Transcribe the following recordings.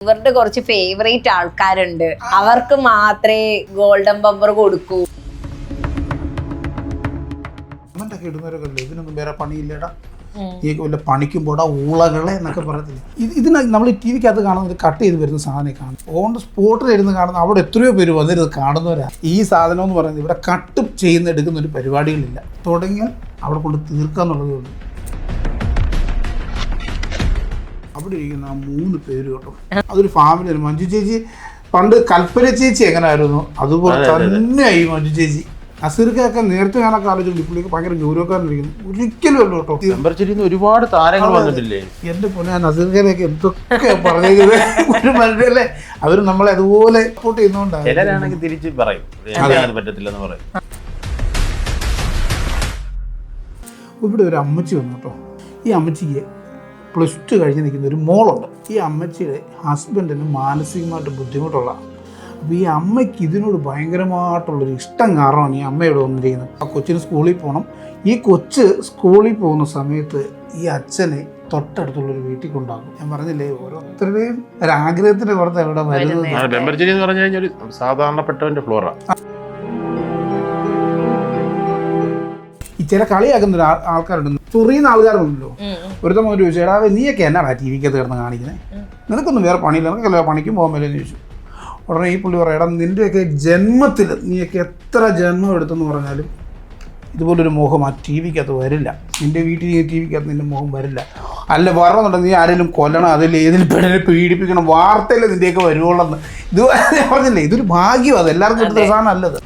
ഇവരുടെ കുറച്ച് ഫേവറേറ്റ് ആൾക്കാരുണ്ട്, അവർക്ക് മാത്രമേ ഗോൾഡൻ ബമ്പർ കൊടുക്കൂ. ഇതിനൊന്നും വേറെ പണിയില്ലടാ, ഈ വല്ല പണിക്കും പോടാ ഊളകളെ എന്നൊക്കെ പറയത്തില്ല. ഇതിന് നമ്മൾ ടി വിക്കകത്ത് കാണുന്നത് കട്ട് ചെയ്ത് വരുന്ന സാധനം കാണും. ഓൺ സ്പോട്ടിലിരുന്ന് കാണുന്ന അവിടെ എത്രയോ പേര് വന്നിരുന്ന് കാണുന്നവരാണ്. ഈ സാധനം എന്ന് പറയുന്നത് ഇവിടെ കട്ട് ചെയ്യുന്ന എടുക്കുന്ന ഒരു പരിപാടികളില്ല. തുടങ്ങിയാൽ അവിടെ കൊണ്ട് തീർക്കുക എന്നുള്ളതേ ഉള്ളൂ. അവിടെ ഇരിക്കുന്ന ആ 3 പേര് കേട്ടോ, അതൊരു ഫാമിലിയാണ്. മഞ്ജു ചേച്ചി പണ്ട് കൽപ്പന ചേച്ചി എങ്ങനെയായിരുന്നു അതുപോലെ തന്നെയായി മഞ്ജു ചേച്ചി. അസീർക്കൊക്കെ നേരത്തെ ഞാനൊക്കെ ആലോചിച്ചു പുള്ളിക്ക് ഭയങ്കര ഗൗരവക്കാരനിരിക്കുന്നു. ഒരിക്കലും അല്ലോ കേട്ടോ, ഒരുപാട് താരങ്ങൾ വന്നിട്ടില്ലേ എന്റെ പൊന്നെ. അസീർക്കൊക്കെ എന്തൊക്കെ പറഞ്ഞേക്കുന്നത് ഒരു മനുഷ്യല്ലേ. അവർ നമ്മളെ അതുപോലെ സപ്പോർട്ട് ചെയ്യുന്നോണ്ടാണ്. ചിലരാണെങ്കിൽ തിരിച്ച് പറയും പറ്റത്തില്ലെന്ന് പറയും. ഇവിടെ ഒരു അമ്മച്ചി വന്നു കേട്ടോ. ഈ അമ്മച്ചിക്ക് +2 കഴിഞ്ഞ് നിൽക്കുന്ന ഒരു മോളുണ്ട്. ഈ അമ്മച്ചിയുടെ ഹസ്ബൻഡിന് മാനസികമായിട്ട് ബുദ്ധിമുട്ടുള്ള. അപ്പോൾ ഈ അമ്മയ്ക്ക് ഇതിനോട് ഭയങ്കരമായിട്ടുള്ളൊരു ഇഷ്ടം കാരണമാണ് ഈ അമ്മയോട് വന്നിരിക്കുന്നത്. ആ കൊച്ചിന് സ്കൂളിൽ പോകണം. ഈ കൊച്ച് സ്കൂളിൽ പോകുന്ന സമയത്ത് ഈ അച്ഛനെ തൊട്ടടുത്തുള്ളൊരു വീട്ടിൽ കൊണ്ടാകും. ഞാൻ പറഞ്ഞില്ലേ, ഓരോരുത്തരുടെയും ഒരാഗ്രഹത്തിൻ്റെ പുറത്ത് എവിടെ വരുന്നത്. സാധാരണപ്പെട്ടവന്റെ ഫ്ലോറാ. ഈ ചില കളിയാക്കുന്ന ആൾക്കാരുണ്ട്, ചൊറിയുന്ന ആൾക്കാരുണ്ടല്ലോ. ഒരുത്തം ഒരു ചോദിച്ചു, എടാ നീയൊക്കെ എന്നാടാ ടി വിക്കകത്ത് കിടന്ന് കാണിക്കുന്നത്, നിനക്കൊന്നും വേറെ പണിയില്ല, നിനക്കല്ല പണിക്കും പോകാൻ പറ്റില്ലെന്ന് ചോദിച്ചു. ഉടനെ ഈ പുള്ളി പറയാം, എടാ നിൻ്റെയൊക്കെ ജന്മത്തിൽ നീയൊക്കെ എത്ര ജന്മം എടുത്തെന്ന് പറഞ്ഞാലും ഇതുപോലൊരു മോഹം ആ ടി വിക്കകത്ത് വരില്ല. നിൻ്റെ വീട്ടിൽ ഈ ടി വിക്കകത്ത് നിൻ്റെ മോഹം വരില്ല. അല്ല പറഞ്ഞുണ്ടെങ്കിൽ നീ ആരെങ്കിലും കൊല്ലണം, അതിൽ ഏതിൽ പെണ്ണിനെ പീഡിപ്പിക്കണം, വാർത്തയിൽ നിൻ്റെയൊക്കെ വരുവുള്ളെന്ന്. ഇത് പറഞ്ഞില്ലേ, ഇതൊരു ഭാഗ്യം. അത് എല്ലാവർക്കും കിട്ടുന്ന സാധനം അല്ലത്.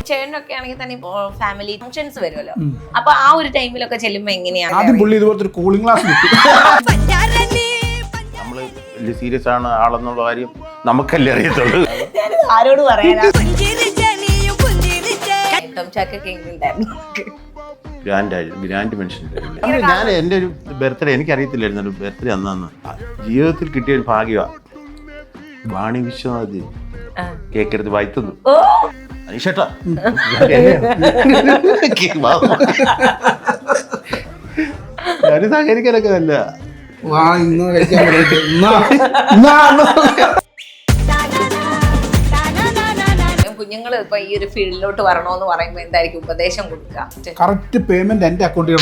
ചേട്ടനൊക്കെ ആണെങ്കിൽ തന്നെ ഫാമിലി ഫംഗ്ഷൻസ് വരുമല്ലോ, അപ്പൊ ആ ഒരു ടൈമിലൊക്കെ ചെല്ലുമ്പോ എങ്ങനെയാണ്? ആദ്യം പുള്ളി ഇതുപോലത്തെ ഒരു കൂളിംഗ് ഗ്ലാസ് കിട്ടും. നമ്മള് വലിയ സീരിയസ് ആണ് ആളെന്നുള്ള കാര്യം നമുക്കല്ലേ അറിയത്തുള്ളൂ. ആരോട് പറയാനാ? Grand mention. ഞാൻ എൻ്റെ ഒരു ബർത്ത്ഡേ എനിക്കറിയത്തില്ലായിരുന്നു, ഒരു ബർത്ത്ഡേ അന്നാന്ന് ജീവിതത്തിൽ കിട്ടിയ ഒരു ഭാഗ്യമാണ്. വാണി വിശ്വനാഥ് കേക്കെടുത്ത് വായിത്തുന്നു. അനീഷേട്ടാ ഞാന് സഹകരിക്കാനൊക്കെ നല്ല കുഞ്ഞുങ്ങള് ഇപ്പൊ ഈ ഒരു ഫീൽഡിലോട്ട് വരണോന്ന് പറയുമ്പോ എന്തായിരിക്കും ഉപദേശം കൊടുക്കുക? കറക്റ്റ് പേയ്മെന്റ് എന്റെ അക്കൗണ്ടിൽ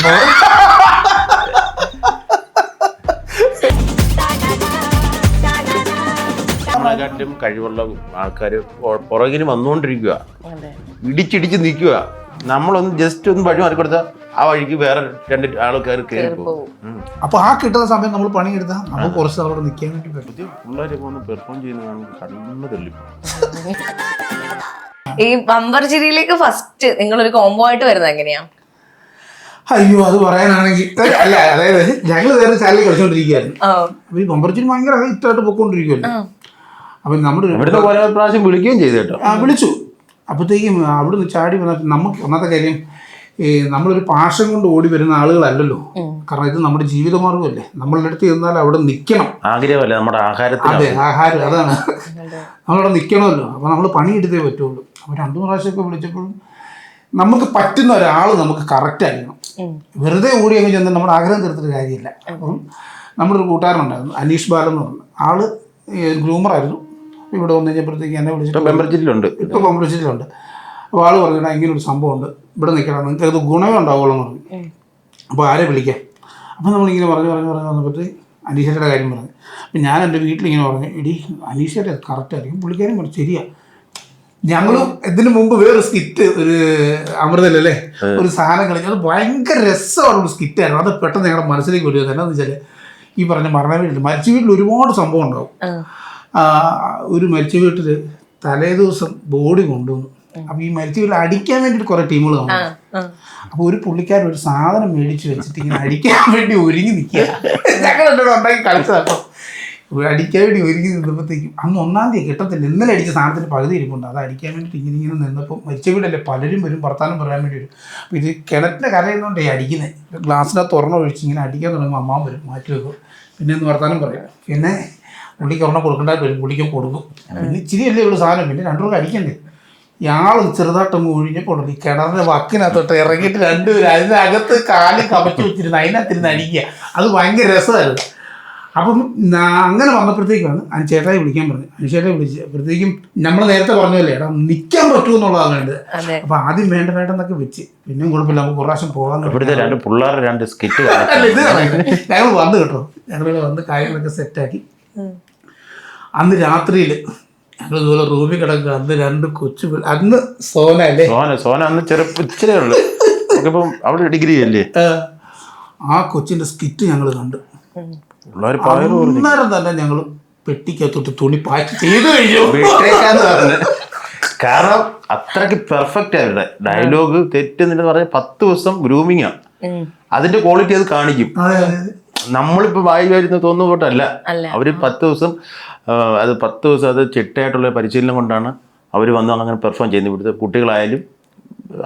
ും കഴിവുള്ള ആൾക്കാര് പുറകിന് വന്നുകൊണ്ടിരിക്കുക, ഇടിച്ചിടിച്ച് നിൽക്കുക. നമ്മളൊന്ന് ജസ്റ്റ് ഒന്ന് വഴി മാറി കൊടുത്താൽ ആ വഴിക്ക് വേറെ 2 ആൾക്കാർ കയറി പോകും. അപ്പൊ ആ കിട്ടുന്ന സമയം നമ്മൾ പണിയെടുത്താൽ നമുക്ക് കുറച്ച് അവിടെ നിൽക്കാൻ വേണ്ടി പറ്റും. പുതിയ പിള്ളേരൊക്കെ ഒന്ന് പെർഫോം ചെയ്യുന്ന കണ്ണു തള്ളി. ഈ ബമ്പർ ചിരിയിലേക്ക് ഫസ്റ്റ് നിങ്ങളൊരു കോംബോ ആയിട്ട് വരുന്നത് എങ്ങനെയാ? അയ്യോ, അത് പറയാനാണെങ്കിൽ അല്ല, അതായത് ഞങ്ങൾ വേറെ ചാനലിൽ കളിച്ചോണ്ടിരിക്കുകയായിരുന്നു. അപ്പൊ ഈ ബമ്പർച്ചിരി ഭയങ്കര ഹിറ്റായിട്ട് പൊക്കോണ്ടിരിക്കുമല്ലോ. അപ്പൊ നമ്മുടെ പ്രാവശ്യം വിളിക്കുകയും ചെയ്തു കേട്ടോ. വിളിച്ചു. അപ്പോഴത്തേക്കും അവിടുന്ന് ചാടി വന്നിട്ട് നമുക്ക് ഒന്നാമത്തെ കാര്യം, നമ്മളൊരു പാഷൻ കൊണ്ട് ഓടി വരുന്ന ആളുകളല്ലല്ലോ. കാരണം ഇത് നമ്മുടെ ജീവിതമാർഗ്ഗമല്ലേ. നമ്മളുടെ അടുത്ത് ചെന്നാൽ അവിടെ നിൽക്കണം. ആഗ്രഹമല്ല നമ്മുടെ ആഹാരത്തിൽ. അതെ, ആഹാരം അതാണ്. നമ്മളവിടെ നിൽക്കണമല്ലോ. അപ്പോൾ നമ്മൾ പണിയെടുത്തേ പറ്റുള്ളൂ. അപ്പോൾ 2-3 പ്രാവശ്യമൊക്കെ വിളിച്ചപ്പോഴും നമുക്ക് പറ്റുന്ന ഒരാൾ നമുക്ക് കറക്റ്റ് ആയിരിക്കണം. വെറുതെ ഓടി അങ്ങ് ചെന്നാൽ നമ്മുടെ ആഗ്രഹം തീർത്തിട്ട് കാര്യമില്ല. അപ്പം നമ്മുടെ ഒരു കൂട്ടുകാരനുണ്ടായിരുന്നു, അനീഷ് ബാലൻ എന്ന് പറഞ്ഞു. ആള് ഗ്രൂമറായിരുന്നു. ഇവിടെ വന്നു കഴിഞ്ഞപ്പോഴത്തേക്ക് എന്നെ വിളിച്ചിട്ട് ഇപ്പോൾ ബമ്പർച്ചിറ്റിലുണ്ട്. അപ്പോൾ ആൾ പറഞ്ഞാൽ ഇങ്ങനെ ഒരു സംഭവമുണ്ട്, ഇവിടെ നിൽക്കണം, നിങ്ങൾക്ക് അത് ഗുണമേ ഉണ്ടാവുള്ളൂ എന്ന് പറഞ്ഞു. അപ്പോൾ ആരെ വിളിക്കാം? അപ്പോൾ നമ്മളിങ്ങനെ പറഞ്ഞു വന്നപ്പോഴത്തേക്ക് അനീഷയുടെ കാര്യം പറഞ്ഞു. അപ്പം ഞാൻ എൻ്റെ വീട്ടിലിങ്ങനെ പറഞ്ഞു, എടി അനീഷയുടെ കറക്റ്റായിരിക്കും. പുള്ളിക്കാരും പറഞ്ഞു ശരിയാണ്. ഞങ്ങളും ഇതിനു മുമ്പ് വേറൊരു സ്കിറ്റ്, ഒരു അമൃതല്ലേ ഒരു സാധനം കളിച്ചു, അത് ഭയങ്കര രസമുള്ള സ്കിറ്റായിരുന്നു. അത് പെട്ടെന്ന് ഞങ്ങളുടെ മനസ്സിലേക്ക് വരുന്നത് എന്നാന്ന് വെച്ചാൽ, ഈ പറഞ്ഞ മരണ വീട്ടിൽ മരിച്ച വീട്ടിൽ ഒരുപാട് സംഭവം ഉണ്ടാവും. ഒരു മരിച്ച വീട്ടിൽ തലേ ദിവസം ബോഡി കൊണ്ടുവന്നു. അപ്പൊ ഈ മരിച്ച വീട്ടിൽ അടിക്കാൻ വേണ്ടിയിട്ട് കുറെ ടീമുകൾ കാണും. അപ്പൊ ഒരു പുള്ളിക്കാരൻ ഒരു സാധനം മേടിച്ച് വെച്ചിട്ട് ഇങ്ങനെ അടിക്കാൻ വേണ്ടി ഒരുങ്ങി നിൽക്കുക. ഞങ്ങൾ ഉണ്ടാക്കി കളിച്ചതാട്ടോ. അടിക്കാൻ വേണ്ടി ഒരുങ്ങി നിന്നപ്പോഴത്തേക്കും അന്ന് 1-ാം തീയതി കിട്ടത്തില്ല. ഇന്നലെ അടിച്ച സാധനത്തിന് പകുതി ഇരിപ്പുണ്ട്. അത് അടിക്കാൻ വേണ്ടിയിട്ട് ഇങ്ങനെ നിന്നപ്പോൾ മരിച്ച വീടല്ലേ, പലരും വരും വർത്താനം പറയാൻ വേണ്ടി വരും. അപ്പോൾ ഇത് കിണറ്റിൻ്റെ കരയുന്നതുകൊണ്ടേ അടിക്കുന്നത്. ഗ്ലാസ്സിനകത്ത് തുറന്ന് ഒഴിച്ച് ഇങ്ങനെ അടിക്കാൻ തുടങ്ങുമ്പോൾ അമ്മാൻ വരും, മാറ്റി വെക്കും. പിന്നെ ഒന്ന് വർത്താനം പറയാം. പിന്നെ പുള്ളിക്ക് ഒരെണ്ണം കൊടുക്കേണ്ടതായിട്ട് വരും, പുള്ളിക്കും കൊടുക്കും. പിന്നെ ഇച്ചിരിയല്ലേ ഉള്ളൂ സാധനം, പിന്നെ 2 പേർക്ക് അടിക്കണ്ടേ. ഇയാൾ ചെറുതായിട്ടൊന്ന് ഒഴിഞ്ഞപ്പോൾ ഈ കിണറിൻ്റെ വക്കിനകത്തോട്ട് ഇറങ്ങിയിട്ട് 2 പേര് അതിനകത്ത് കാല് കമച്ച് വെച്ചിരുന്നു, അതിനകത്തിരുന്ന് അടിക്കുക. അത് ഭയങ്കര രസമായിരുന്നു. അപ്പം അങ്ങനെ വന്നപ്പോഴത്തേക്കാണ് ചേട്ടായി വിളിക്കാൻ പറഞ്ഞത്. ചേട്ടായി വിളിച്ചപ്പോഴത്തേക്കും നമ്മൾ നേരത്തെ പറഞ്ഞല്ലേ എടാ നിൽക്കാൻ പറ്റുമെന്നുള്ളതാണ് വേണ്ടത്. അപ്പൊ ആദ്യം വേണ്ടെന്നൊക്കെ വെച്ച് പിന്നെയും കുഴപ്പമില്ല, നമുക്ക് കുറേ പ്രാവശ്യം പോകാൻ. ഞങ്ങൾ വന്ന് കേട്ടോ, ഞങ്ങൾ വന്ന് കാര്യങ്ങളൊക്കെ സെറ്റാക്കി. അന്ന് രാത്രിയിൽ ഞങ്ങൾ ഇതുപോലെ റൂമിൽ കിടക്കുക. അന്ന് 2 കൊച്ചു അന്ന് സോന അല്ലേ, സോന അന്ന് ചെറുപ്പത്തിലേ ഉള്ളു, അവിടെ ഡിഗ്രി അല്ലേ. ആ കൊച്ചിന്റെ സ്കിറ്റ് ഞങ്ങൾ കണ്ടു. അന്നേരം തന്നെ ഞങ്ങൾ പെട്ടിക്കകത്തോട്ട് തുണി പാക്ക് ചെയ്ത് കഴിഞ്ഞു. കാരണം അത്രക്ക് പെർഫെക്റ്റ് ആയിരുന്നു ഡയലോഗ്. തെറ്റെന്നില്ലെന്ന് പറഞ്ഞാൽ 10 ദിവസം ഗ്രൂമിങ്ങാ, അതിന്റെ ക്വാളിറ്റി അത് കാണിക്കും. നമ്മളിപ്പോ വായി വരുന്ന തോന്നുന്ന പോട്ടല്ല, അവര് 10 ദിവസം അത് 10 ദിവസം അത് ചിട്ടയായിട്ടുള്ള പരിശീലനം കൊണ്ടാണ് അവർ വന്ന് അങ്ങനെ പെർഫോം ചെയ്യുന്നത്. ഇവിടുത്തെ കുട്ടികളായാലും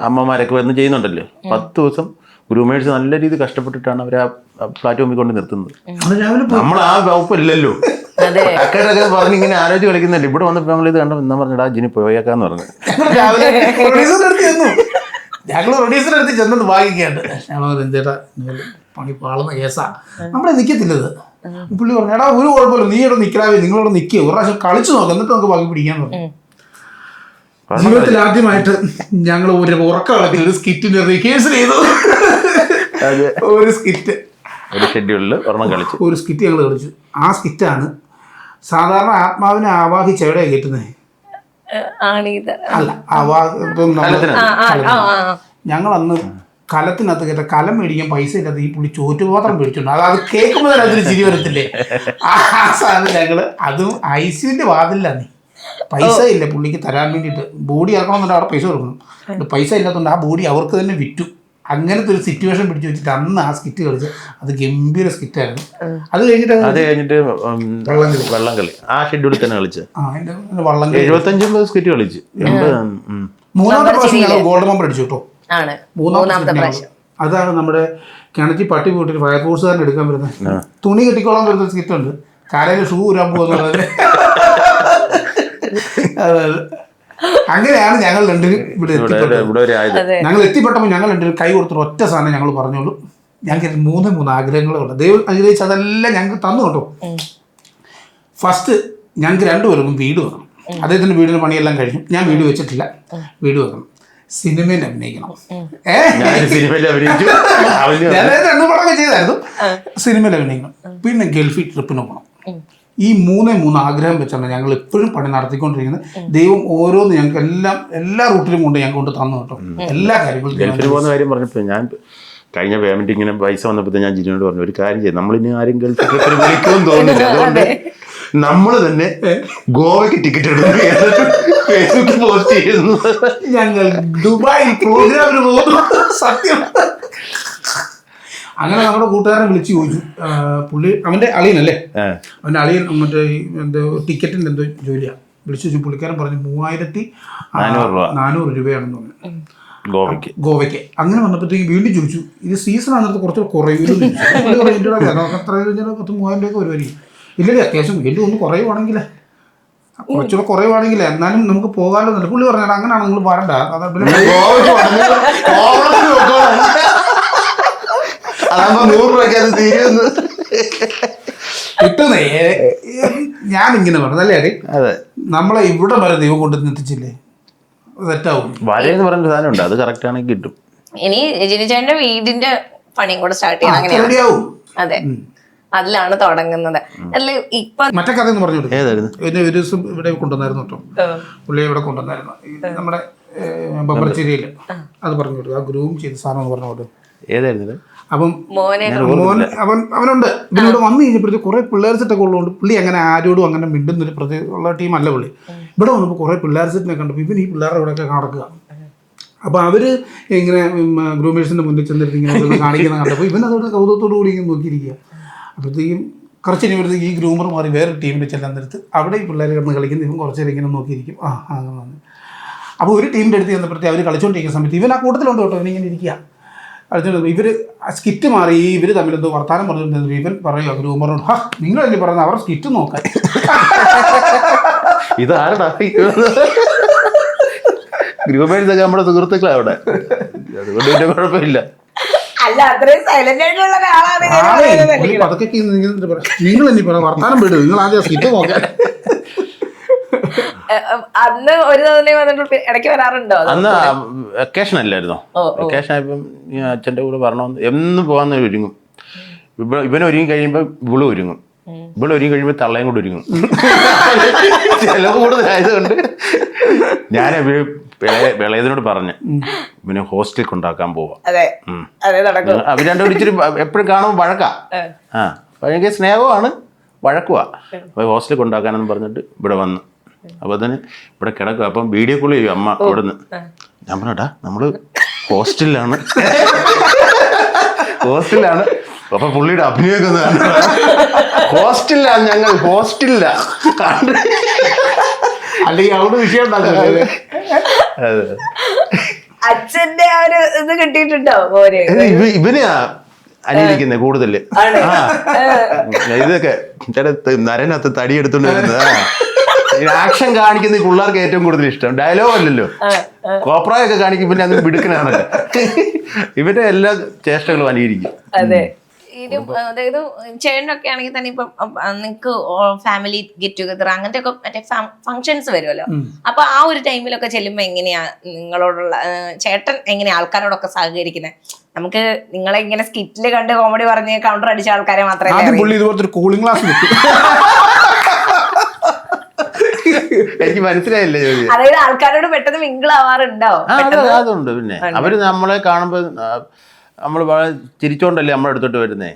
അമ്മമാരൊക്കെ വന്ന് ചെയ്യുന്നുണ്ടല്ലോ. 10 ദിവസം ഗ്രൂമേഴ്സ് നല്ല രീതിയിൽ കഷ്ടപ്പെട്ടിട്ടാണ് അവർ ആ പ്ലാറ്റ്ഫോമിൽ കൊണ്ട് നിർത്തുന്നത്. നമ്മൾ ആ വകുപ്പില്ലല്ലോ, അക്കടൊക്കെ പറഞ്ഞ് ഇങ്ങനെ ആലോചിച്ച് കളിക്കുന്നില്ല. ഇവിടെ വന്നപ്പോൾ ഞങ്ങൾ ഇത് കണ്ടോ എന്നാ പറഞ്ഞിടാ ജിനി പോയേക്കാന്ന് പറഞ്ഞു. ഞങ്ങൾ പ്രൊഡ്യൂസറെ അടുത്ത് ചെന്നത് വാങ്ങിക്കാണ്ട് ചേട്ടാ പണി പാളുന്ന കേസാ, നമ്മളെ നിൽക്കത്തില്ലത്. പുള്ളി പറഞ്ഞു എടാ ഒരു കുഴപ്പമില്ല, നീ ഇവിടെ നിൽക്കാവേ, നിങ്ങളിവിടെ നിൽക്കുക, ഒരു പ്രാവശ്യം കളിച്ചു നോക്കാം എന്നിട്ട് നമുക്ക് ബാക്കി പിടിക്കാന്ന് പറഞ്ഞു. ജീവിതത്തിൽ ആദ്യമായിട്ട് ഞങ്ങൾ ഒരു ഉറക്കളത്തിൽ ഒരു സ്കിറ്റിന്റെ റിഹേഴ്സൽ ചെയ്തു. ഒരു സ്കിറ്റ് ഒരു ഷെഡ്യൂളിൽ ഒരു സ്കിറ്റ് ഞങ്ങൾ കളിച്ചു. ആ സ്കിറ്റാണ് സാധാരണ ആത്മാവിനെ ആവാഹിച്ച് എവിടെ കയറ്റുന്നത് അല്ല, ഞങ്ങൾ അന്ന് കലത്തിനകത്ത് കയറ്റ കലം മേടിക്കാൻ പൈസ ഇല്ലാത്ത ഈ പുള്ളി ചോറ്റുപാത്രം മേടിച്ചിട്ടുണ്ട്. അത് കേൾക്കുമ്പോൾ തന്നെ അതിന് ചിരി വരത്തില്ലേ. ആ സാധനം ഞങ്ങള് അതും ഐസിയുന്റെ വാതിലാണ്, പൈസ ഇല്ല പുള്ളിക്ക് തരാൻ വേണ്ടിയിട്ട്. ബോഡി ഇറക്കണമെന്നുണ്ട്, അവിടെ പൈസ കൊടുക്കണം. പൈസ ഇല്ലാത്തതുകൊണ്ട് ആ ബോഡി അവർക്ക് തന്നെ വിറ്റു. അങ്ങനത്തെ ഒരു സിറ്റുവേഷൻ പിടിച്ചു വെച്ചിട്ട് അന്ന് ആ സ്കിറ്റ് കളിച്ച് അത് ഗംഭീര സ്കിറ്റായിരുന്നു. അത് കഴിഞ്ഞിട്ട് വള്ളംകളി ആ ഷെഡ്യൂളിൽ തന്നെ കളിച്ച് വള്ളംകളി 75 സ്കിറ്റ് കളിച്ച്. 3ാമത്തെ പ്രാവശ്യം ഞങ്ങൾ ഗോൾഡ് മെമ്പർ അടിച്ചു കേട്ടോ. 3ാമത്തെ പ്രാവശ്യം അതാണ് നമ്മുടെ കിണറ്റി പട്ടി പോയിട്ട് ഫയർഫോഴ്സുകാരൻ എടുക്കാൻ വരുന്നത്. തുണി കെട്ടിക്കോളാൻ വരുന്ന സ്കിറ്റ് ഉണ്ട്, കാലയിൽ ഷൂ ഊരാൻ പോകുന്നത്. അങ്ങനെയാണ് ഞങ്ങൾ രണ്ടുപേരും ഇവിടെ എത്തിപ്പെട്ടത്. ഞങ്ങൾ എത്തിപ്പെട്ടപ്പോൾ ഞങ്ങൾ രണ്ടുപേരും കൈ കൊടുത്തിട്ട് ഒറ്റ സാധനം ഞങ്ങൾ പറഞ്ഞോളൂ. ഞങ്ങൾക്ക് 3 ആഗ്രഹങ്ങളുണ്ട്. ദൈവം അനുഗ്രഹിച്ച് അതെല്ലാം ഞങ്ങൾക്ക് തന്നു കേട്ടോ. ഫസ്റ്റ് ഞങ്ങൾക്ക് 2 പേർക്കും വീട് വെക്കണം. അദ്ദേഹത്തിന്റെ വീടിന് പണിയെല്ലാം കഴിഞ്ഞു, ഞാൻ വീട് വെച്ചിട്ടില്ല. വീട് വെക്കണം, സിനിമയിൽ അഭിനയിക്കണം. ഞാൻ 2 പടമൊക്കെ ചെയ്തായിരുന്നു. സിനിമയിൽ അഭിനയിക്കണം, പിന്നെ ഗൾഫിൽ ട്രിപ്പിന് പോകണം. ഈ 3 ആഗ്രഹം വെച്ചാണ് ഞങ്ങൾ എപ്പോഴും പണി നടത്തിക്കൊണ്ടിരിക്കുന്നത്. ദൈവം ഓരോന്ന് ഞങ്ങൾക്ക് എല്ലാ റൂട്ടിലും കൊണ്ട് ഞങ്ങൾക്ക് കൊണ്ട് തന്നു കേട്ടോ. എല്ലാ കാര്യങ്ങളും ഗൾഫിൽ പോകുന്ന കാര്യം പറഞ്ഞപ്പോൾ ഞാൻ കഴിഞ്ഞ പേയ്മെന്റ് ഇങ്ങനെ പൈസ വന്നപ്പോൾ ഞാൻ ജിനോട് പറഞ്ഞു ഒരു കാര്യം ചെയ്യും, നമ്മളിനി ആരും ഗൾഫിൽ ട്രിപ്പിന് വിളിക്കുമെന്ന് തോന്നുന്നില്ല, അതുകൊണ്ട് നമ്മൾ തന്നെ ഗോവയ്ക്ക് ടിക്കറ്റ് എടുത്ത് ഫേസ്ബുക്കിൽ പോസ്റ്റ് ചെയ്യുന്നു. ഞങ്ങൾ ദുബായിൽ പ്രോഗ്രാമിന് പോകുന്നു. സത്യം. അങ്ങനെ നമ്മുടെ കൂട്ടുകാരനെ വിളിച്ച് ചോദിച്ചു. പുള്ളി അവൻ്റെ അളിയനല്ലേ, അവൻ്റെ അളിയൻ മറ്റേ എന്തോ ടിക്കറ്റിൻ്റെ എന്തോ ജോലിയാണ്. വിളിച്ചു ചോദിച്ചു. പുള്ളിക്കാരൻ പറഞ്ഞു 3400 രൂപയാണെന്ന് പറഞ്ഞു ഗോവയ്ക്ക്. അങ്ങനെ വന്നപ്പോഴത്തേക്ക് വീണ്ടും ചോദിച്ചു ഇത് സീസൺ ആണെന്നത് കുറച്ചുകൂടെ കുറയുമല്ലോ. അത്ര 3000 രൂപയൊക്കെ വരുമായിരിക്കും. ഇല്ലല്ലേ അത്യാവശ്യം വലിയ ഒന്ന് കുറയുവാണെങ്കിൽ, കുറച്ചുകൂടെ കുറയുവാണെങ്കിൽ എന്നാലും നമുക്ക് പോകാമല്ലോ എന്നല്ല പുള്ളി പറഞ്ഞാൽ. അങ്ങനെയാണ് നിങ്ങൾ വരണ്ട, അതാകുമ്പോ 100 രൂപയ്ക്ക് അത് തീരുന്നു കിട്ടുന്നേ. ഞാനിങ്ങനെ പറഞ്ഞല്ലേ അതെ, നമ്മളെ ഇവിടെ വരെ ദൈവം കൊണ്ട് എത്തിച്ചില്ലേ, തെറ്റാവും. വരയെന്ന് പറയുന്ന സാധനം ഉണ്ട്, അത് കറക്റ്റ് ആണെങ്കിൽ കിട്ടും. ഇനി ജിനിച്ചേട്ടന്റെ വീടിന്റെ പണിയും കൂടെ സ്റ്റാർട്ട് ചെയ്യണം. അങ്ങനെയാവും. അതെ, അതിലാണ് തുടങ്ങുന്നത്. അല്ലെ ഇപ്പൊ മറ്റേ കഥ എന്ന് പറഞ്ഞു എന്നെ ഒരു ദിവസം ഇവിടെ കൊണ്ടുവന്നായിരുന്നു കേട്ടോ. പുള്ളിയെ ഇവിടെ കൊണ്ടുവന്നായിരുന്നു നമ്മുടെ ബമ്പർച്ചേരിയിൽ. അത് പറഞ്ഞു കൊടുത്തു, ആ ഗ്രൂം ചെയ്ത സാധനം എന്ന് പറഞ്ഞു കൊടുത്തു. ഏതായിരുന്നു? അപ്പം അവനുണ്ട്. ഇവനോട് വന്നു കഴിഞ്ഞപ്പോഴത്തേക്ക് കുറെ പിള്ളേർ സെറ്റൊക്കെ ഉള്ളതുകൊണ്ട് പുള്ളി അങ്ങനെ ആരോടും അങ്ങനെ മിണ്ടുന്നൊരു ഉള്ള ടീമല്ല പുള്ളി. ഇവിടെ വന്നപ്പോൾ കുറെ പിള്ളേർ സെറ്റിനെ കണ്ടപ്പോൾ ഇവൻ ഈ പിള്ളേരുടെ ഇവിടെയൊക്കെ നടക്കുക. അപ്പോൾ അവർ ഇങ്ങനെ ഗ്രൂമേഴ്സിൻ്റെ മുന്നിൽ ചെന്നിട്ട് ഇങ്ങനെ കാണിക്കുന്ന കണ്ടപ്പോൾ ഇവൻ അതോടെ കൗതുകത്തോടു കൂടി ഇങ്ങനെ നോക്കിയിരിക്കുക. അപ്പോഴത്തേക്കും കുറച്ച് കഴിയുമ്പോഴത്തേക്ക് ഈ ഗ്രൂമർ മാറി വേറെ ടീമിൽ ചെല്ലാൻ നേരത്ത് അവിടെ ഈ പിള്ളേർ കിടന്ന് കളിക്കുന്ന ഇവൻ കുറച്ച് നേരം ഇങ്ങനെ നോക്കിയിരിക്കും. അങ്ങനെ അപ്പോൾ ഒരു ടീമിൻ്റെ അടുത്ത് ചെന്നപ്പോഴത്തേക്ക് അവർ കളിച്ചുകൊണ്ടിരിക്കുന്ന സമയത്ത് ഇവൻ ആ കൂട്ടത്തിലുണ്ട് കേട്ടോ. ഇവനിങ്ങനെ ഇരിക്കുക. അടുത്ത ഇവർ സ്കിറ്റ് മാറി ഇവർ തമ്മിലെന്തോ വർത്താനം പറഞ്ഞിട്ടുണ്ടെങ്കിൽ ഇവൻ പറയുക ഗ്രൂമറോട്, നിങ്ങളല്ലേ പറഞ്ഞത് അവർ സ്കിറ്റ് നോക്കാൻ. ഇതാരടാ ഗ്രൂമേഴ്സൊക്കെ നമ്മുടെ സുഹൃത്തുക്കളാണ് അവിടെ, അതുകൊണ്ട് പിന്നെ കുഴപ്പമില്ല. അല്ല അത്രയും സൈലന്റ് ആയിട്ടുള്ള ഒരാളാണ് ഇങ്ങനെ പറയുന്നത്. പതൊക്കെ നിങ്ങൾ തന്നെ പറ വർത്താനം വിടും. നിങ്ങൾ ആദ്യം സ്കിറ്റ് നോക്കാം. അന്ന് ഒരു തവണ വന്നിട്ട് ഇടയ്ക്ക് വരാറുണ്ടോ? അന്ന് വെക്കേഷൻ അല്ലായിരുന്നോ? വെക്കേഷൻ ആയപ്പം ഈ അച്ഛൻ്റെ കൂടെ വരണമെന്ന് എന്നും പോകാൻ ഒരുങ്ങും. ഇവൻ ഒരുങ്ങി കഴിയുമ്പോൾ ഇവളും ഒരുങ്ങും. ഇവള് ഒരുങ്ങി കഴിയുമ്പോൾ തള്ളയും കൂടെ ഒരുങ്ങും. ചെലവ് കൂടുതലായതുകൊണ്ട് ഞാൻ വിളയതിനോട് പറഞ്ഞു പിന്നെ ഹോസ്റ്റലിൽ കൊണ്ടാക്കാൻ പോവാം. അവർ രണ്ടും ഇച്ചിരി എപ്പോഴും കാണുമ്പോൾ വഴക്കാ. ഭയങ്കര സ്നേഹമാണ്, വഴക്കുവാ. അപ്പോൾ ഹോസ്റ്റലിൽ കൊണ്ടാക്കാനെന്ന് പറഞ്ഞിട്ട് ഇവിടെ വന്നു. അപ്പോൾ അതിന് ഇവിടെ കിടക്കുക. അപ്പം വീഡിയോ കോൾ ചെയ്യും അമ്മ അവിടെ നിന്ന്. ഞാൻ പറഞ്ഞാ നമ്മള് ഹോസ്റ്റലിലാണ്. അപ്പൊ പുള്ളിയുടെ അഭിനയൊക്കെ ഹോസ്റ്റലിലാണ്, ഞങ്ങൾ ഹോസ്റ്റലിലാ. അല്ലെങ്കിൽ അവിടെ വിഷയം ഉണ്ടാക്കുന്നത് അച്ഛന്റെ ആ ഒരു ഇത് കിട്ടിയിട്ടുണ്ടോ? ഇവന് അനുകരിക്കുന്നത് കൂടുതല്. ഇതൊക്കെ നരനകത്ത് തടി എടുത്തോണ്ട് വരുന്നത് ആക്ഷൻ കാണിക്കുന്ന ഈ പിള്ളേർക്ക് ഏറ്റവും കൂടുതൽ ഇഷ്ടം. ഡയലോഗ് അല്ലല്ലോ, കോപ്രായൊക്കെ കാണിക്കും. പിന്നെ അതിന് മിടുക്കനാണല്ലോ. ഇവന്റെ എല്ലാ ചേഷ്ടകളും അനുകരിക്കും. അതെ. അതായത് ചേട്ടനൊക്കെ ആണെങ്കിൽ തന്നെ ഇപ്പം നിങ്ങക്ക് ഫാമിലി ഗെറ്റ് ടുഗദർ അങ്ങനത്തെ ഒക്കെ മറ്റേ ഫങ്ഷൻസ് വരുമല്ലോ. അപ്പൊ ആ ഒരു ടൈമിലൊക്കെ ചെല്ലുമ്പോ എങ്ങനെയാ നിങ്ങളോടുള്ള ചേട്ടൻ എങ്ങനെയാ ആൾക്കാരോടൊക്കെ സഹകരിക്കുന്നത്? നമുക്ക് നിങ്ങളെ ഇങ്ങനെ സ്കിറ്റില് കണ്ട് കോമഡി പറഞ്ഞ് കൗണ്ടർ അടിച്ച ആൾക്കാരെ മാത്രമേ കൂളിംഗ് ഗ്ലാസ് എനിക്ക് മനസ്സിലായില്ലേ ജോലി. അതായത് ആൾക്കാരോട് പെട്ടെന്ന് മിങ്കിൾ ആവാറുണ്ടോ? അതുണ്ട്. പിന്നെ അവര് നമ്മളെ കാണുമ്പോ നമ്മൾ ചിരിച്ചോണ്ടല്ലേ നമ്മളെ എടുത്തോട്ട് വരുന്നേ.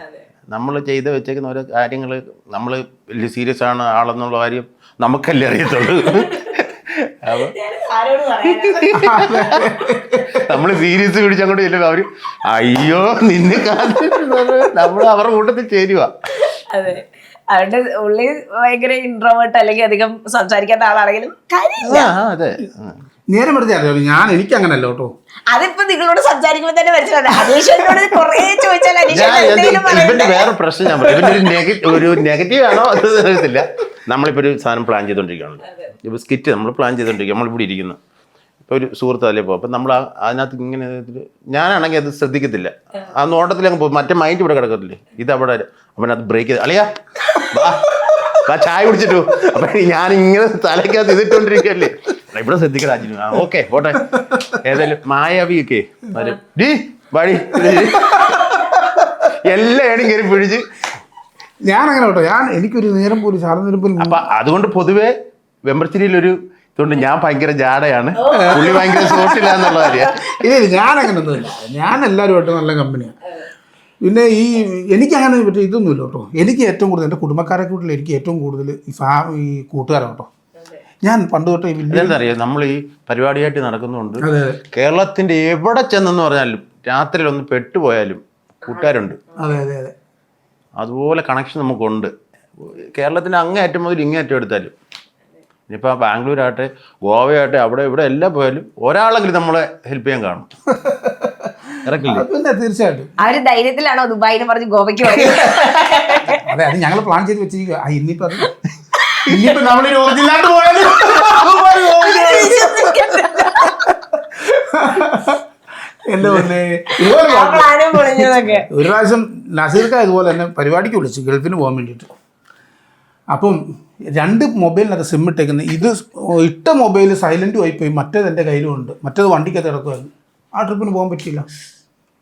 നമ്മൾ ചെയ്ത് വെച്ചേക്കുന്ന ഓരോ കാര്യങ്ങള് നമ്മൾ വലിയ സീരിയസ് ആണ് ആളെന്നുള്ള കാര്യം നമുക്കല്ലേ അറിയത്തുള്ളൂ. അപ്പൊ നമ്മള് സീരിയസ് പിടിച്ച് അങ്ങോട്ട് ചെല്ലുമ്പോ അവര് അയ്യോ നിന്നെ നമ്മൾ അവരുടെ കൂട്ടത്തിൽ ചേരുവാ. അതെ. അവരുടെ ഉള്ളിൽ ഭയങ്കര ഇൻട്രോവേർട്ട് അല്ലെങ്കിൽ അധികം സംസാരിക്കാത്ത ആളാണെങ്കിലും അതെ നേരം വെറുതെ അറിയാം. ഞാൻ എനിക്ക് അങ്ങനല്ലോ കേട്ടോ. അതിപ്പോ നിങ്ങളോട് സംസാരിക്കുമ്പോ തന്നെ മനസ്സിലായി. കുറേ ചോദിച്ചാൽ ഇവന്റെ വേറെ പ്രശ്നം ഞാൻ പറയാം. ഇവന്റെ ഒരു നെഗറ്റീവ് ആണോ അത് അറിയത്തില്ല. നമ്മളിപ്പോ ഒരു സാധനം പ്ലാൻ ചെയ്തോണ്ടിരിക്കുകയാണല്ലോ. ഇപ്പൊ സ്കിറ്റ് നമ്മൾ പ്ലാൻ ചെയ്തോണ്ടിരിക്കുക. നമ്മളിവിടെ ഇരിക്കുന്നു. ഇപ്പൊ ഒരു സുഹൃത്ത് അതിലേ പോകും. അപ്പൊ നമ്മൾ അതിനകത്ത് ഇങ്ങനെ ഞാനാണെങ്കിൽ അത് ശ്രദ്ധിക്കത്തില്ല. ആ നോട്ടത്തിൽ അങ്ങ് പോകും. മറ്റേ മൈൻഡ് ഇവിടെ കിടക്കത്തില്ലേ. ഇത് അവിടെ അവനത് ബ്രേക്ക് ചെയ്ത് അളിയാ ചായ കുടിച്ചിട്ടു. അപ്പൊ ഞാൻ ഇങ്ങനെ തലയ്ക്കകത്ത് ഇതിട്ടോണ്ടിരിക്കല്ലേ. ഇവിടെ ശ്രദ്ധിക്കടാ. ഓക്കെ പോട്ടെ. ഏതായാലും മായാവിയൊക്കെ വഴി എല്ലാ ഏണും കയറി പിടിച്ച് ഞാൻ അങ്ങനെ കേട്ടോ. എനിക്കൊരു നേരം പോലും സാധനം പോലും. അപ്പൊ അതുകൊണ്ട് പൊതുവെ വെമ്പർച്ചിരിയിലൊരു ഇതുകൊണ്ട് ഞാൻ ഭയങ്കര ജാടയാണ്, പുള്ളി ഭയങ്കര സോഷ്യല എന്നുള്ള കാര്യം. ഇല്ല ഞാൻ അങ്ങനൊന്നുമില്ല. ഞാൻ എല്ലാവരുമായിട്ട് നല്ല കമ്പനിയാണ്. പിന്നെ എനിക്കങ്ങനെ ഇതൊന്നുമില്ല കേട്ടോ. എനിക്ക് ഏറ്റവും കൂടുതൽ എൻ്റെ കുടുംബക്കാരെ കൂടുതൽ എനിക്ക് ഏറ്റവും കൂടുതൽ ഈ കൂട്ടുകാരാണ് കേട്ടോ. ഞാൻ പണ്ട് തൊട്ട് എന്താണെന്നറിയാം, നമ്മൾ ഈ പരിപാടിയായിട്ട് നടക്കുന്നുണ്ട്. കേരളത്തിന്റെ എവിടെ ചെന്നെന്ന് പറഞ്ഞാലും രാത്രിയിൽ ഒന്ന് പെട്ടുപോയാലും കൂട്ടുകാരുണ്ട്. അതെ അതെ അതെ. അതുപോലെ കണക്ഷൻ നമുക്കുണ്ട്. കേരളത്തിന്റെ അങ്ങേയറ്റം മുതൽ ഇങ്ങേയറ്റം എടുത്താലും ഇനിയിപ്പോൾ ബാംഗ്ലൂരാകട്ടെ ഗോവയാകട്ടെ അവിടെ ഇവിടെ എല്ലാം പോയാലും ഒരാളെങ്കിലും നമ്മളെ ഹെൽപ്പ് ചെയ്യാൻ കാണും. പിന്നെ തീർച്ചയായിട്ടും ആ ഒരു ധൈര്യത്തിലാണോ ദുബായിന്ന് പറഞ്ഞ് ഗോവയ്ക്ക് അതെ. അത് ഞങ്ങൾ പ്ലാൻ ചെയ്ത് വെച്ചിരിക്കുക. ഇനിയിപ്പോ നമ്മൾ രോഗില്ലാണ്ട് പോയാലും എന്റെ ഒരു പ്രാവശ്യം നസീർക്ക ഇതുപോലെ തന്നെ പരിപാടിക്ക് വിളിച്ചു ഗൾഫിന് പോകാൻ വേണ്ടിയിട്ട്. അപ്പം 2 മൊബൈലിനകത്ത് സിം ഇട്ടേക്കുന്നത്. ഇത് ഇട്ട മൊബൈൽ സൈലന്റ് പോയി മറ്റേത് എൻ്റെ കയ്യിലും ഉണ്ട്. മറ്റേത് വണ്ടിക്കകത്ത് കിടക്കുമായിരുന്നു. ആ ട്രിപ്പിന് പോകാൻ പറ്റില്ല.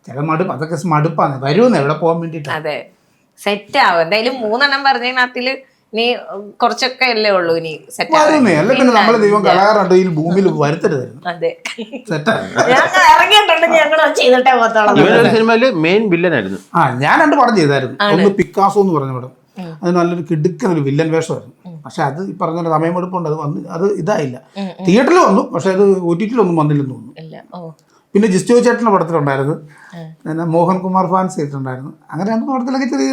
ചില അതൊക്കെ മടുപ്പാണ്. വരുമെന്ന് എവിടെ പോകാൻ വേണ്ടിയിട്ട്. അതെ സെറ്റ് ആവും. എന്തായാലും 3 എണ്ണം പറഞ്ഞതിനകത്തില് ഇനി കുറച്ചൊക്കെ അല്ലേ ഉള്ളൂ ഇനി സെറ്റ് വരുന്നേ. അല്ല പിന്നെ നമ്മളെ ദൈവം കലാകാരുണ്ട് ഈ ഭൂമിയിൽ വരുത്തരുതായിരുന്നു. അതെ സെറ്റാ. സിനിമയില് മെയിൻ വില്ലനായിരുന്നു. ഞാൻ 2 പടം ചെയ്തായിരുന്നു. ഒന്ന് പിക്കാസോ എന്ന് പറഞ്ഞ പടം. അത് നല്ലൊരു കിടുക്കുന്ന വില്ലൻ വേഷമായിരുന്നു. പക്ഷെ അത് ഈ പറഞ്ഞ സമയമെടുപ്പുണ്ട്. അത് ഇതായില്ല. തിയേറ്ററിൽ വന്നു, പക്ഷെ അത് OTT-ലൊന്നും വന്നില്ലെന്ന് തോന്നുന്നു. പിന്നെ ജിസ്റ്റോ ചേട്ടൻ്റെ പടത്തിലുണ്ടായിരുന്നു. പിന്നെ മോഹൻകുമാർ ഫാൻസ് ചെയ്തിട്ടുണ്ടായിരുന്നു. അങ്ങനെ 2 പടത്തിലൊക്കെ ചെറിയ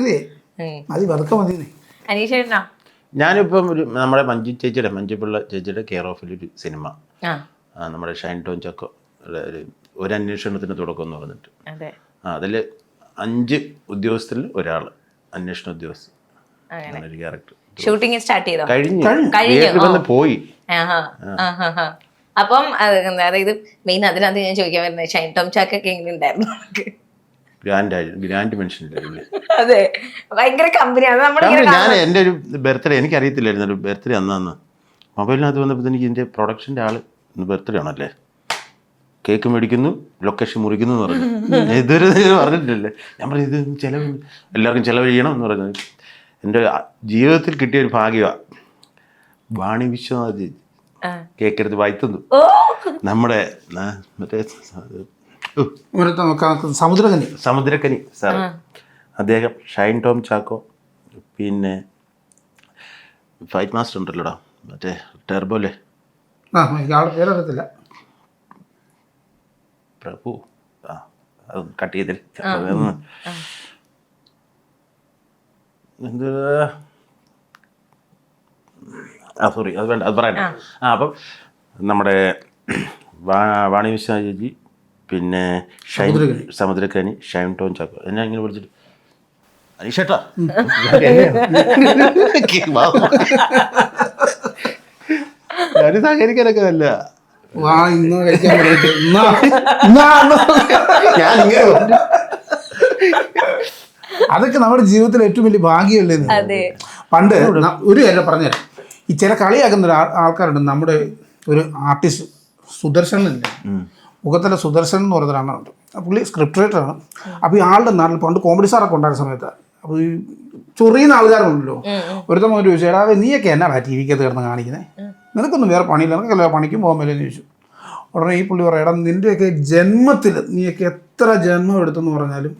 മതി പതുക്കെ മതി. ഞാനിപ്പം നമ്മുടെ മഞ്ജുപിള്ള ചേച്ചിയുടെ കെയർ ഓഫിലൊരു സിനിമ, നമ്മുടെ ഷൈൻ ടോം ചക്കോ ഒരു അന്വേഷണത്തിന് തുടക്കം എന്ന് പറഞ്ഞിട്ട് അതിൽ 5 ഉദ്യോഗസ്ഥരിൽ ഒരാൾ അന്വേഷണ ഉദ്യോഗസ്ഥൻ ഒരു ക്യാരക്ടർ. ഷൂട്ടിംഗ് സ്റ്റാർട്ട് ചെയ്തോ? കഴിഞ്ഞു പോയി. അപ്പം അതായത് മെയിൻ അതിനകത്ത് ഞാൻ ചോദിക്കാൻ വരുന്നത് ഷൈൻ ടോം ചാക്കൊക്കെ എങ്ങനെ ഉണ്ടായിരുന്നു? ഗ്രാൻഡ് മനുഷ്യനില്ലേ. അതെ, ഭയങ്കര കമ്പനിയാണ് ഞാൻ എൻ്റെ ഒരു ബർത്ത്ഡേ എനിക്കറിയത്തില്ലായിരുന്നു, ഒരു ബർത്ത്ഡേ അന്ന് മൊബൈലിനകത്ത് വന്നപ്പോൾ എനിക്ക് ഇതിൻ്റെ പ്രൊഡക്ഷൻ്റെ ആൾ ഇന്ന് ബർത്ത്ഡേ ആണല്ലേ, കേക്ക് മേടിക്കുന്നു, ലൊക്കേഷൻ മുറിക്കുന്നു എന്ന് പറഞ്ഞു. ഇതൊരു പറഞ്ഞിട്ടില്ലേ. ഞാൻ പറഞ്ഞു ഇത് ചിലവ്, എല്ലാവർക്കും ചിലവ് ചെയ്യണം എന്ന് പറഞ്ഞത്. എൻ്റെ ജീവിതത്തിൽ കിട്ടിയ ഒരു ഭാഗ്യമാണ്. വാണി വിശ്വനാഥ് കേക്കെടുത്ത് വായിത്തുന്നു. നമ്മുടെ മറ്റേ സമുദ്രക്കനി സാർ, അദ്ദേഹം, ഷൈൻ ടോം ചാക്കോ, പിന്നെ ഫൈറ്റ് മാസ്റ്റർ ഉണ്ടല്ലോടാ മറ്റേ ടെർബോലെ പ്രഭു, അത് കട്ട് ചെയ്തില്ല എന്ത്, സോറി അത് വേണ്ട, അത് പറയണ്ട. അപ്പം നമ്മുടെ വാണി വിശ്വനാഥ് ചേച്ചി, പിന്നെ സമുദ്രക്കനി, ഷൈൻ ടോം ചാക്കോ, എന്നെ ഇങ്ങനെ വിളിച്ചിട്ട് അനീഷേട്ടാ ഞാൻ സഹകരിക്കാനൊക്കെ അല്ല, അതൊക്കെ നമ്മുടെ ജീവിതത്തിൽ ഏറ്റവും വലിയ ഭാഗ്യമല്ലേ. പണ്ട് ഒരു കാര്യം പറഞ്ഞുതരാം. ഈ ചില കളിയാക്കുന്ന ആൾക്കാരുണ്ട്. നമ്മുടെ ഒരു ആർട്ടിസ്റ്റ് സുദർശനില്ലേ, മുഖത്തല സുദർശൻ എന്ന് പറഞ്ഞൊരാളുണ്ട്. പുള്ളി സ്ക്രിപ്റ്റ് റൈറ്ററാണ്. അപ്പോൾ ഈ ആളുടെ നാട്ടിൽ പണ്ട് കോമഡി സാറൊക്കെ ഉണ്ടായിരുന്ന സമയത്ത് അപ്പോൾ ഈ ചൊറിയുന്ന ആൾക്കാരുണ്ടല്ലോ, ഒരുത്തം ഒരു ചോദിച്ചു, എടാ നീയൊക്കെ എന്നാടാ ടി വിക്കകത്ത് കിടന്ന് കാണിക്കുന്നത്, നിനക്കൊന്നും വേറെ പണിയില്ല, നിനക്കല്ല പണിക്കും പോകാൻ മേലെന്ന് ചോദിച്ചു. ഉടനെ ഈ പുള്ളി പറയാം, എടാ നിൻ്റെയൊക്കെ ജന്മത്തിൽ നീയൊക്കെ എത്ര ജന്മം എടുത്തെന്ന് പറഞ്ഞാലും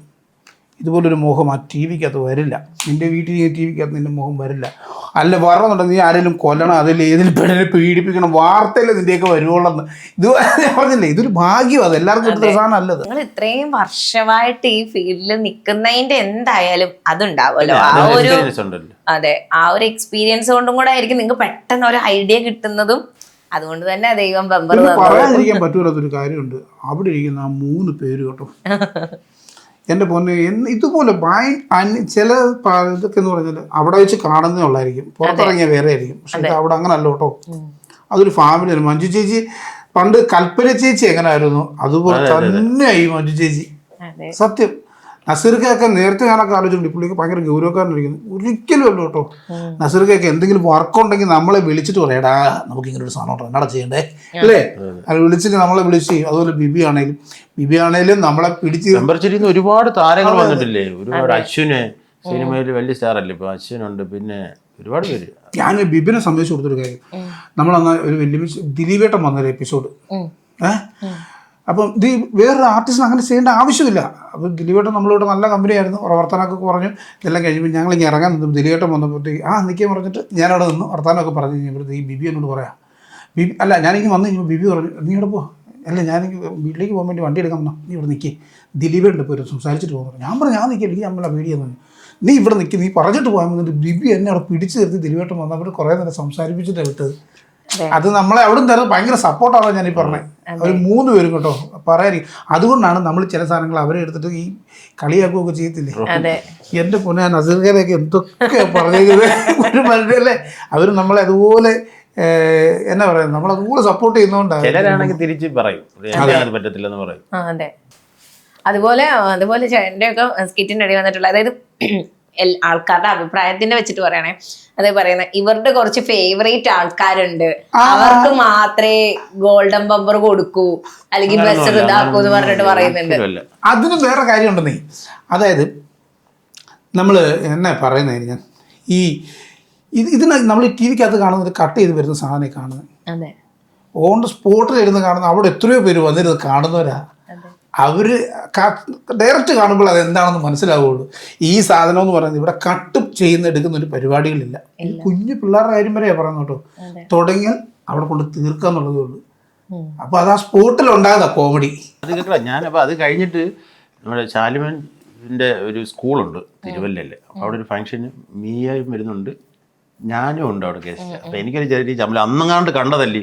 ഇതുപോലൊരു മുഖം ആ ടി വിക്കകത്ത് വരില്ല. നിൻ്റെ വീട്ടിൽ ഈ ടി വിക്കകത്ത് നിൻ്റെ മുഖം വരില്ല. അല്ല പറഞ്ഞുണ്ടോ, നീ ആരെങ്കിലും കൊല്ലണം, അതിൽ ഏതിൽ പെണ്ണിനെ പീഡിപ്പിക്കണം, വാർത്തയിൽ നിൻ്റെയൊക്കെ വരുവുള്ളെന്ന്. ഇത് പറഞ്ഞില്ലേ, ഇതൊരു ഭാഗ്യം. അത് എല്ലാവർക്കും എടുത്ത സാധനം നല്ലത്. നിങ്ങൾ ഇത്രയും വർഷമായിട്ട് ഈ ഫീൽഡിൽ നിൽക്കുന്നതിന്റെ എന്തായാലും അതുണ്ടാവുമല്ലോ, ആ ഒരു അതെ ആ ഒരു എക്സ്പീരിയൻസ് കൊണ്ടും കൂടെ ആയിരിക്കും നിങ്ങൾക്ക് പെട്ടെന്ന് ഒരു ഐഡിയ കിട്ടുന്നതും. അതുകൊണ്ട് തന്നെ ദൈവം പറയാതിരിക്കാൻ പറ്റൂലത്തൊരു കാര്യമുണ്ട്. അവിടെ ഇരിക്കുന്ന ആ 3 പേര് കേട്ടോ, എൻ്റെ പൊന്നെ, ഇതുപോലെ ചില ഇതൊക്കെ എന്ന് പറഞ്ഞാൽ അവിടെ വെച്ച് കാണുന്നേ ഉള്ളായിരിക്കും, പുറത്തിറങ്ങിയ വേറെ ആയിരിക്കും. പക്ഷെ ഇത് അവിടെ അങ്ങനെ അല്ല കേട്ടോ. അതൊരു ഫാമിലിയാണ്. മഞ്ജു ചേച്ചി പണ്ട് കൽപ്പന ചേച്ചി എങ്ങനെയായിരുന്നു അതുപോലെ തന്നെയായി മഞ്ജു ചേച്ചി. സത്യം. നസീർക്കൊക്കെ നേരത്തെ ഞാനൊക്കെ ആലോചിച്ചിട്ടുണ്ട്, പുള്ളിക്ക് ഭയങ്കര ഗൗരവക്കാരനായിരിക്കുന്നു. ഒരിക്കലും അല്ല കേട്ടോ. നസീർക്കൊക്കെ എന്തെങ്കിലും വർക്ക് ഉണ്ടെങ്കിൽ നമ്മളെ വിളിച്ചിട്ട് പറയാടാ നമുക്ക് ഇങ്ങനെ ഒരു സാധനം ഉണ്ടോ, എന്നാടാ ചെയ്യണ്ടേ അല്ലേ, അത് വിളിച്ചിട്ട് നമ്മളെ വിളിച്ച്. അതുപോലെ ബിബി ആണേലും നമ്മളെ പിടിച്ച് ഒരുപാട് താരങ്ങൾ വന്നിട്ടില്ലേ, ഒരുപാട്. അശ്വിന് സിനിമയിൽ വലിയ സ്റ്റാർ അല്ലേ ഇപ്പൊ, അശ്വിനുണ്ട്, പിന്നെ ഒരുപാട് പേര്. ഞാൻ ബിബിനെ സംബന്ധിച്ച് കൊടുത്തൊരു കാര്യം, നമ്മളന്ന് ഒരു വലിയ ദിലീപേട്ടൻ വന്നൊരു എപ്പിസോഡ്. അപ്പം വേറൊരു ആർട്ടിസ്റ്റിന് അങ്ങനെ ചെയ്യേണ്ട ആവശ്യമില്ല. അപ്പം ദിലീപേട്ടൻ നമ്മളിവിടെ നല്ല കമ്പനിയായിരുന്നു, വർത്തമാനമൊക്കെ പറഞ്ഞു. ഇതെല്ലാം കഴിയുമ്പോൾ ഞങ്ങളിങ്ങനെ ഇറങ്ങാൻ നിന്നു. ദിലീപേട്ടൻ വന്നപ്പോഴത്തേക്ക് നിൽക്കാൻ പറഞ്ഞിട്ട് ഞാനവിടെ നിന്ന് വർത്തമാനമൊക്കെ പറഞ്ഞു കഴിഞ്ഞപ്പോഴത്തേക്ക് ഈ ബിബി എന്നോട് പറയാം, ബിബി അല്ല ഞാനെനിക്ക് വന്നു കഴിഞ്ഞപ്പോൾ ബിബി പറഞ്ഞു, നീ ഇവിടെ പോ, അല്ല ഞാനെനിക്ക് വീട്ടിലേക്ക് പോകാൻ വേണ്ടി വണ്ടി എടുക്കാൻ വന്നോ, നീ ഇവിടെ നിൽക്കേ, ദിലീപേട്ടൻ ഇപ്പോൾ സംസാരിച്ചിട്ട് പോകുന്നു. ഞാൻ പറഞ്ഞു ഞാൻ നിൽക്കില്ല, എനിക്ക് നമ്മളെ പേടിയെന്ന് പറഞ്ഞു. നീ ഇവിടെ നിൽക്കി, നീ പറഞ്ഞിട്ട് പോകാൻ വന്നിട്ട് ബിബി എന്നെ അവിടെ പിടിച്ച് നിർത്തി ദിലീപേട്ടൻ വന്നപ്പോൾ കുറേ നേരം സംസാരിപ്പിച്ചിട്ടാണ് വിട്ടത്. അത് നമ്മളെ അവിടെ നിന്ന് തരുന്നത് ഭയങ്കര സപ്പോർട്ടാണ് ഞാൻ ഈ പറഞ്ഞത്. ഒരു 3 പേരും കേട്ടോ പറയായിരിക്കും. അതുകൊണ്ടാണ് നമ്മൾ ചില സാധനങ്ങൾ അവരെ എടുത്തിട്ട് ഈ കളിയാക്കുകയൊക്കെ ചെയ്യത്തില്ലേ. എൻ്റെ പൊന്നെ നസീർഖാനൊക്കെ എന്തൊക്കെ പറഞ്ഞേക്കുന്നത് ഒരു മനുഷ്യല്ലേ. അവർ നമ്മളെ അതുപോലെ എന്നാ പറയുന്നത്, നമ്മളതുപോലെ സപ്പോർട്ട് ചെയ്യുന്നതുകൊണ്ടാണ്. ചിലരാണെങ്കിൽ തിരിച്ച് പറയും പറ്റത്തില്ലെന്ന് പറയും. അതുപോലെ ചേട്ടൻ്റെയൊക്കെ സ്കിറ്റിൻ്റെ ഇടയിൽ വന്നിട്ടുള്ള, അതായത് ആൾക്കാരുടെ അഭിപ്രായത്തിന്റെ വെച്ചിട്ട് പറയണേ, അതേ പറയുന്ന ഇവരുടെ കുറച്ച് ഫേവറേറ്റ് ആൾക്കാരുണ്ട്, അവർക്ക് മാത്രമേ ഗോൾഡൻ ബമ്പർ കൊടുക്കൂ അല്ലെങ്കിൽ ബസ് ഇതാക്കൂ എന്ന് പറഞ്ഞിട്ട് പറയുന്നുണ്ട്. അതിന് വേറെ കാര്യമുണ്ടെന്നേ. അതായത് നമ്മൾ എന്നാ പറയുന്നത്, ഞാൻ ഇതിന് നമ്മൾ ടി വിക്കകത്ത് കാണുന്നത് കട്ട് ചെയ്ത് വരുന്ന സാധനം കാണുന്നത്, ഓൺ സ്പോട്ടിൽ ഇരുന്ന് കാണുന്ന അവിടെ എത്രയോ പേര് വന്നിരുന്ന് കാണുന്നവരാ. അവർ ഡയറക്റ്റ് കാണുമ്പോൾ അതെന്താണെന്ന് മനസ്സിലാവുള്ളൂ. ഈ സാധനം എന്ന് പറയുന്നത് ഇവിടെ കട്ട് എടുക്കുന്ന ഒരു പരിപാടികളില്ല. കുഞ്ഞു പിള്ളേരുടെ കാര്യം വരെയാ പറയുന്നത് കേട്ടോ. തുടങ്ങിയാൽ അവിടെ കൊണ്ട് തീർക്കുക എന്നുള്ളതേ ഉള്ളൂ. അപ്പൊ അത് ആ സ്പോട്ടിൽ ഉണ്ടാകുന്ന കോമഡി. അത് കേട്ടോ. ഞാനപ്പോൾ അത് കഴിഞ്ഞിട്ട് നമ്മുടെ ശാലിമൻ്റെ ഒരു സ്കൂളുണ്ട് തിരുവല്ലയിൽ. അപ്പോൾ അവിടെ ഒരു ഫംഗ്ഷന് മീയായും വരുന്നുണ്ട്, ഞാനും ഉണ്ട് അവിടെ ഗസ്റ്റ്. അപ്പൊ എനിക്കൊരു ചെറിയ ചമ്മല അന്നങ്ങാണ്ട് കണ്ടതല്ലേ,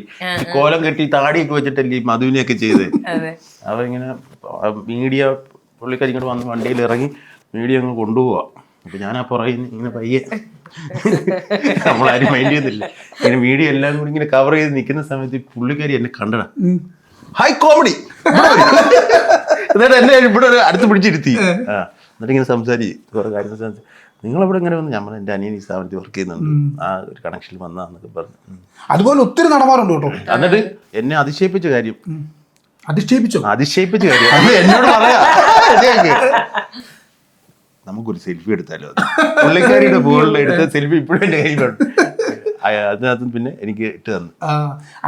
കോലം കെട്ടി താടിയൊക്കെ വെച്ചിട്ടല്ലേ മധുവിനെയൊക്കെ ചെയ്ത്. അപ്പൊ ഇങ്ങനെ മീഡിയ പുള്ളിക്കാരി ഇങ്ങോട്ട് വന്ന് വണ്ടിയിൽ ഇറങ്ങി മീഡിയ അങ്ങ് കൊണ്ടുപോവാ. അപ്പൊ ഞാൻ ആ പുറകിൽ ഇങ്ങനെ പയ്യെ, നമ്മളാരും മൈൻഡ് ചെയ്യുന്നില്ല, ഇങ്ങനെ മീഡിയ എല്ലാം കൂടി ഇങ്ങനെ കവർ ചെയ്ത് നിൽക്കുന്ന സമയത്ത് പുള്ളിക്കാരി എന്നെ കണ്ടടാ, ഹൈ കോമഡി. എന്നിട്ട് എന്നെ ഇവിടെ ഒരു അടുത്ത് പിടിച്ചിരുത്തി. എന്നിട്ട് ഇങ്ങനെ സംസാരിച്ച് കുറെ കാര്യങ്ങൾ സംസാരിച്ചു. നിങ്ങളെവിടെ ഇങ്ങനെ വന്ന് നമ്മൾ എൻ്റെ അനിയൻ ഈ സ്ഥാപനത്തിൽ വർക്ക് ചെയ്യുന്നുണ്ട്, ആ ഒരു കണക്ഷനിൽ വന്നതാന്നൊക്കെ പറഞ്ഞു. അതുപോലെ ഒത്തിരി നടന്മാരുണ്ട് കേട്ടോ. എന്നിട്ട് എന്നെ അതിശയിപ്പിച്ച കാര്യം അതിശയിപ്പിച്ചു കാര്യം അത് എന്നോട് പറയാ, നമുക്കൊരു സെൽഫി എടുത്താലോ, പുള്ളിക്കാരിയുടെ മുകളിൽ എടുത്ത സെൽഫി ഇപ്പോഴും എൻ്റെ കയ്യിലുണ്ട്. അതിനകത്തും പിന്നെ എനിക്ക് ഇട്ട് തന്നു.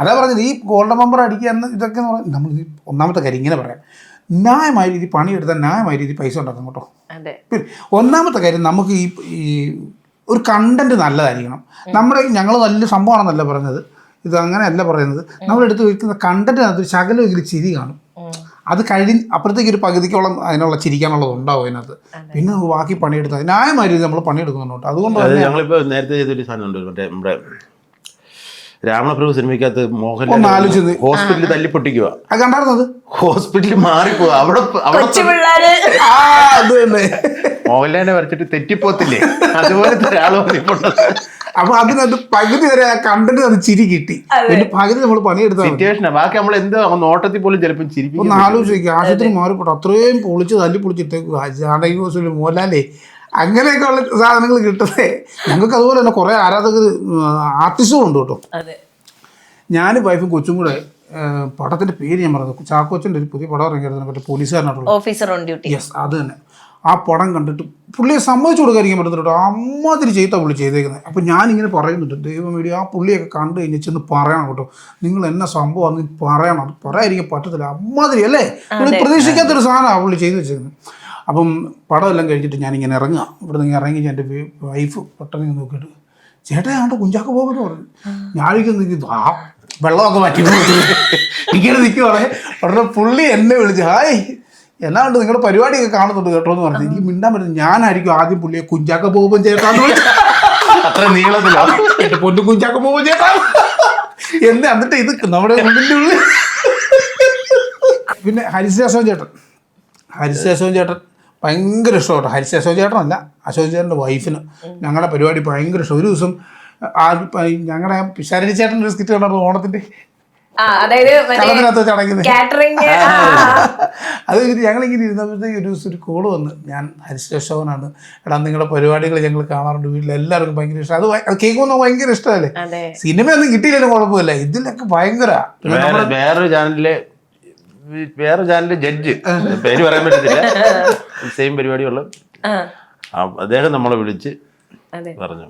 അതാ പറഞ്ഞത് ഈ ഗോൾഡൻ ബമ്പർ അടിക്കുക എന്ന് ഇതൊക്കെ നമ്മൾ ഒന്നാമത്തെ കാര്യം ഇങ്ങനെ പറയാം, ന്യായമായ രീതി പണിയെടുത്താൽ ന്യായമായ രീതി പൈസ ഉണ്ടാക്കും കേട്ടോ. പിന്നെ ഒന്നാമത്തെ കാര്യം നമുക്ക് ഈ ഒരു കണ്ടന്റ് നല്ലതായിരിക്കണം. ഞങ്ങൾ നല്ല സംഭവമാണെന്നല്ല പറഞ്ഞത്, ഇത് അങ്ങനെയല്ല പറയുന്നത്. നമ്മളെടുത്ത് വയ്ക്കുന്ന കണ്ടന്റിനകത്ത് ഒരു ശകലമെങ്കിലും ചിരി കാണും. അത് അപ്പുറത്തേക്ക് ഒരു പകുതിക്കോളം അതിനുള്ള ചിരിക്കാനുള്ളത് ഉണ്ടാവും അതിനകത്ത്. പിന്നെ ബാക്കി പണിയെടുത്താൽ ന്യായമായ രീതി നമ്മൾ പണിയെടുക്കുന്നുണ്ട്. അതുകൊണ്ട് ഞങ്ങളിപ്പോൾ നേരത്തെ ചെയ്തൊരു സാധനമുണ്ട്, മറ്റേ നമ്മുടെ രാമപ്രഭു സിനിമയ്ക്കകത്ത് മോഹൻലാൽ ഹോസ്പിറ്റലിൽ തല്ലി പൊട്ടിക്കുക. അത് കണ്ടായിരുന്നത് ഹോസ്പിറ്റലിൽ മാറിപ്പോവുക. അവിടെ മോഹൻലാലിനെ വരച്ചിട്ട് തെറ്റിപ്പോത്തില്ലേ, അതുപോലത്തെ ഒരാൾ വന്നിട്ടുണ്ട്. അപ്പൊ അതിനകത്ത് പകുതി വരെ ആ കണ്ടന്റ് അത് ചിരി കിട്ടി. പിന്നെ പകുതി നമ്മൾ പണിയെടുത്ത സിറ്റുവേഷനാ. ബാക്കി നമ്മൾ എന്തോ നോട്ടത്തിൽ പോലും ചിലപ്പോൾ ചിരിക്കും. ഒന്ന് ആലോചിക്കുക, ആശുപത്രി മാറിപ്പോട്ടെ അത്രയും പൊളിച്ച് തല്ലി പൊളിച്ചിട്ടേക്കുക ജാനകി ഹോസ്പിറ്റൽ മോഹൻലാലേ, അങ്ങനെയൊക്കെയുള്ള സാധനങ്ങൾ കിട്ടുന്നേ. ഞങ്ങൾക്ക് അതുപോലെ തന്നെ കുറേ ആരാധകർ ആർട്ടിസ്റ്റുകളുണ്ട് കേട്ടോ. ഞാനും വൈഫും കൊച്ചും കൂടെ പടത്തിന്റെ പേര് ഞാൻ പറഞ്ഞത്, ചാക്കോച്ചൻ്റെ ഒരു പുതിയ പടം ഇറങ്ങിയത് മറ്റേ പോലീസുകാരനായിട്ടുള്ള ഓഫീസർ ഓൺ ഡ്യൂട്ടി. യെസ്, അത് തന്നെ. ആ പടം കണ്ടിട്ട് പുള്ളിയെ സമ്മതിച്ചു കൊടുക്കാതിരിക്കാൻ പറ്റുന്നുണ്ടോ, അമ്മാതിരി ചെയ്താ പുള്ളി ചെയ്തേക്കുന്നത്. അപ്പം ഞാനിങ്ങനെ പറയുന്നുണ്ട്, ദൈവമേടി ആ പുള്ളിയൊക്കെ കണ്ടു കഴിഞ്ഞ് ചെന്ന് പറയണം കേട്ടോ, നിങ്ങൾ എന്നെ സംഭവം അന്ന് പറയണം. അത് പറയാതിരിക്കാൻ പറ്റത്തില്ല, അമ്മാതിരി അല്ലേ, പുള്ളി പ്രതീക്ഷിക്കാത്തൊരു സാധനമാണ് പുള്ളി ചെയ്ത് വെച്ചേക്കുന്നത്. അപ്പം പടമെല്ലാം കഴിഞ്ഞിട്ട് ഞാനിങ്ങനെ ഇറങ്ങുക. ഇവിടെ നിന്ന് ഇറങ്ങി എൻ്റെ വൈഫ് പെട്ടെന്ന് നോക്കിയിട്ട്, ചേട്ടാ ആണ്ട് കുഞ്ചാക്ക പോകുമെന്ന് പറഞ്ഞു. ഞാനിരിക്കുന്നു ആ വെള്ളമൊക്കെ മാറ്റി ഇങ്ങനെ നിൽക്കുവാണേ. ഉടനെ പുള്ളി എന്നെ വിളിച്ച്, ഹായ് എന്നാണ്ട് നിങ്ങളുടെ പരിപാടിയൊക്കെ കാണുന്നുണ്ട് കേട്ടോ എന്ന് പറഞ്ഞു. എനിക്ക് മിണ്ടാൻ പറ്റും. ഞാനായിരിക്കും ആദ്യം പുള്ളിയെ കുഞ്ചാക്ക ബോബൻ ചേട്ടാന്ന് വിളിച്ചു. അത്ര നീളത്തിലോ എന്റെ പൊന്നു കുഞ്ചാക്ക ബോബൻ ചേട്ടാ എന്ന്. എന്നിട്ട് ഇത് നമ്മുടെ ഉള്ളിൻ്റെ ഉള്ളിൽ. പിന്നെ ഹരിശേഷവൻ ചേട്ടൻ ഭയങ്കര ഇഷ്ടമാണ്. ഹരിശേഷവൻ ചേട്ടനല്ല, അശോകൻ ചേട്ടൻ്റെ വൈഫിന് ഞങ്ങളുടെ പരിപാടി ഭയങ്കര ഇഷ്ടം. ഒരു ദിവസം ഞങ്ങളുടെ പിഷാരടി ചേട്ടൻ്റെ ഒരു സ്കിറ്റ് കണ്ടായിരുന്നു ഓണത്തിൻ്റെ, അത് ഞങ്ങളിങ്ങനെ ഇരുന്നപ്പോഴത്തേക്ക് ഒരു ദിവസം ഒരു കോള് വന്ന്, ഞാൻ ഹരിശേഷവനാണ്, എടാ നിങ്ങളുടെ പരിപാടികൾ ഞങ്ങൾ കാണാറുണ്ട്, വീട്ടിൽ എല്ലാവർക്കും ഭയങ്കര ഇഷ്ടം. അത് കേൾക്കുമ്പോൾ ഭയങ്കര ഇഷ്ടമല്ലേ. സിനിമയൊന്നും കിട്ടിയില്ലെങ്കിലും കുഴപ്പമില്ല, ഇതിലൊക്കെ ഭയങ്കര. വേറെ ചാനലിലെ ജഡ്ജ്, പേര് പറയാൻ പറ്റത്തില്ല, സെയിം പരിപാടിയുള്ള അദ്ദേഹം നമ്മളെ വിളിച്ച് പറഞ്ഞു.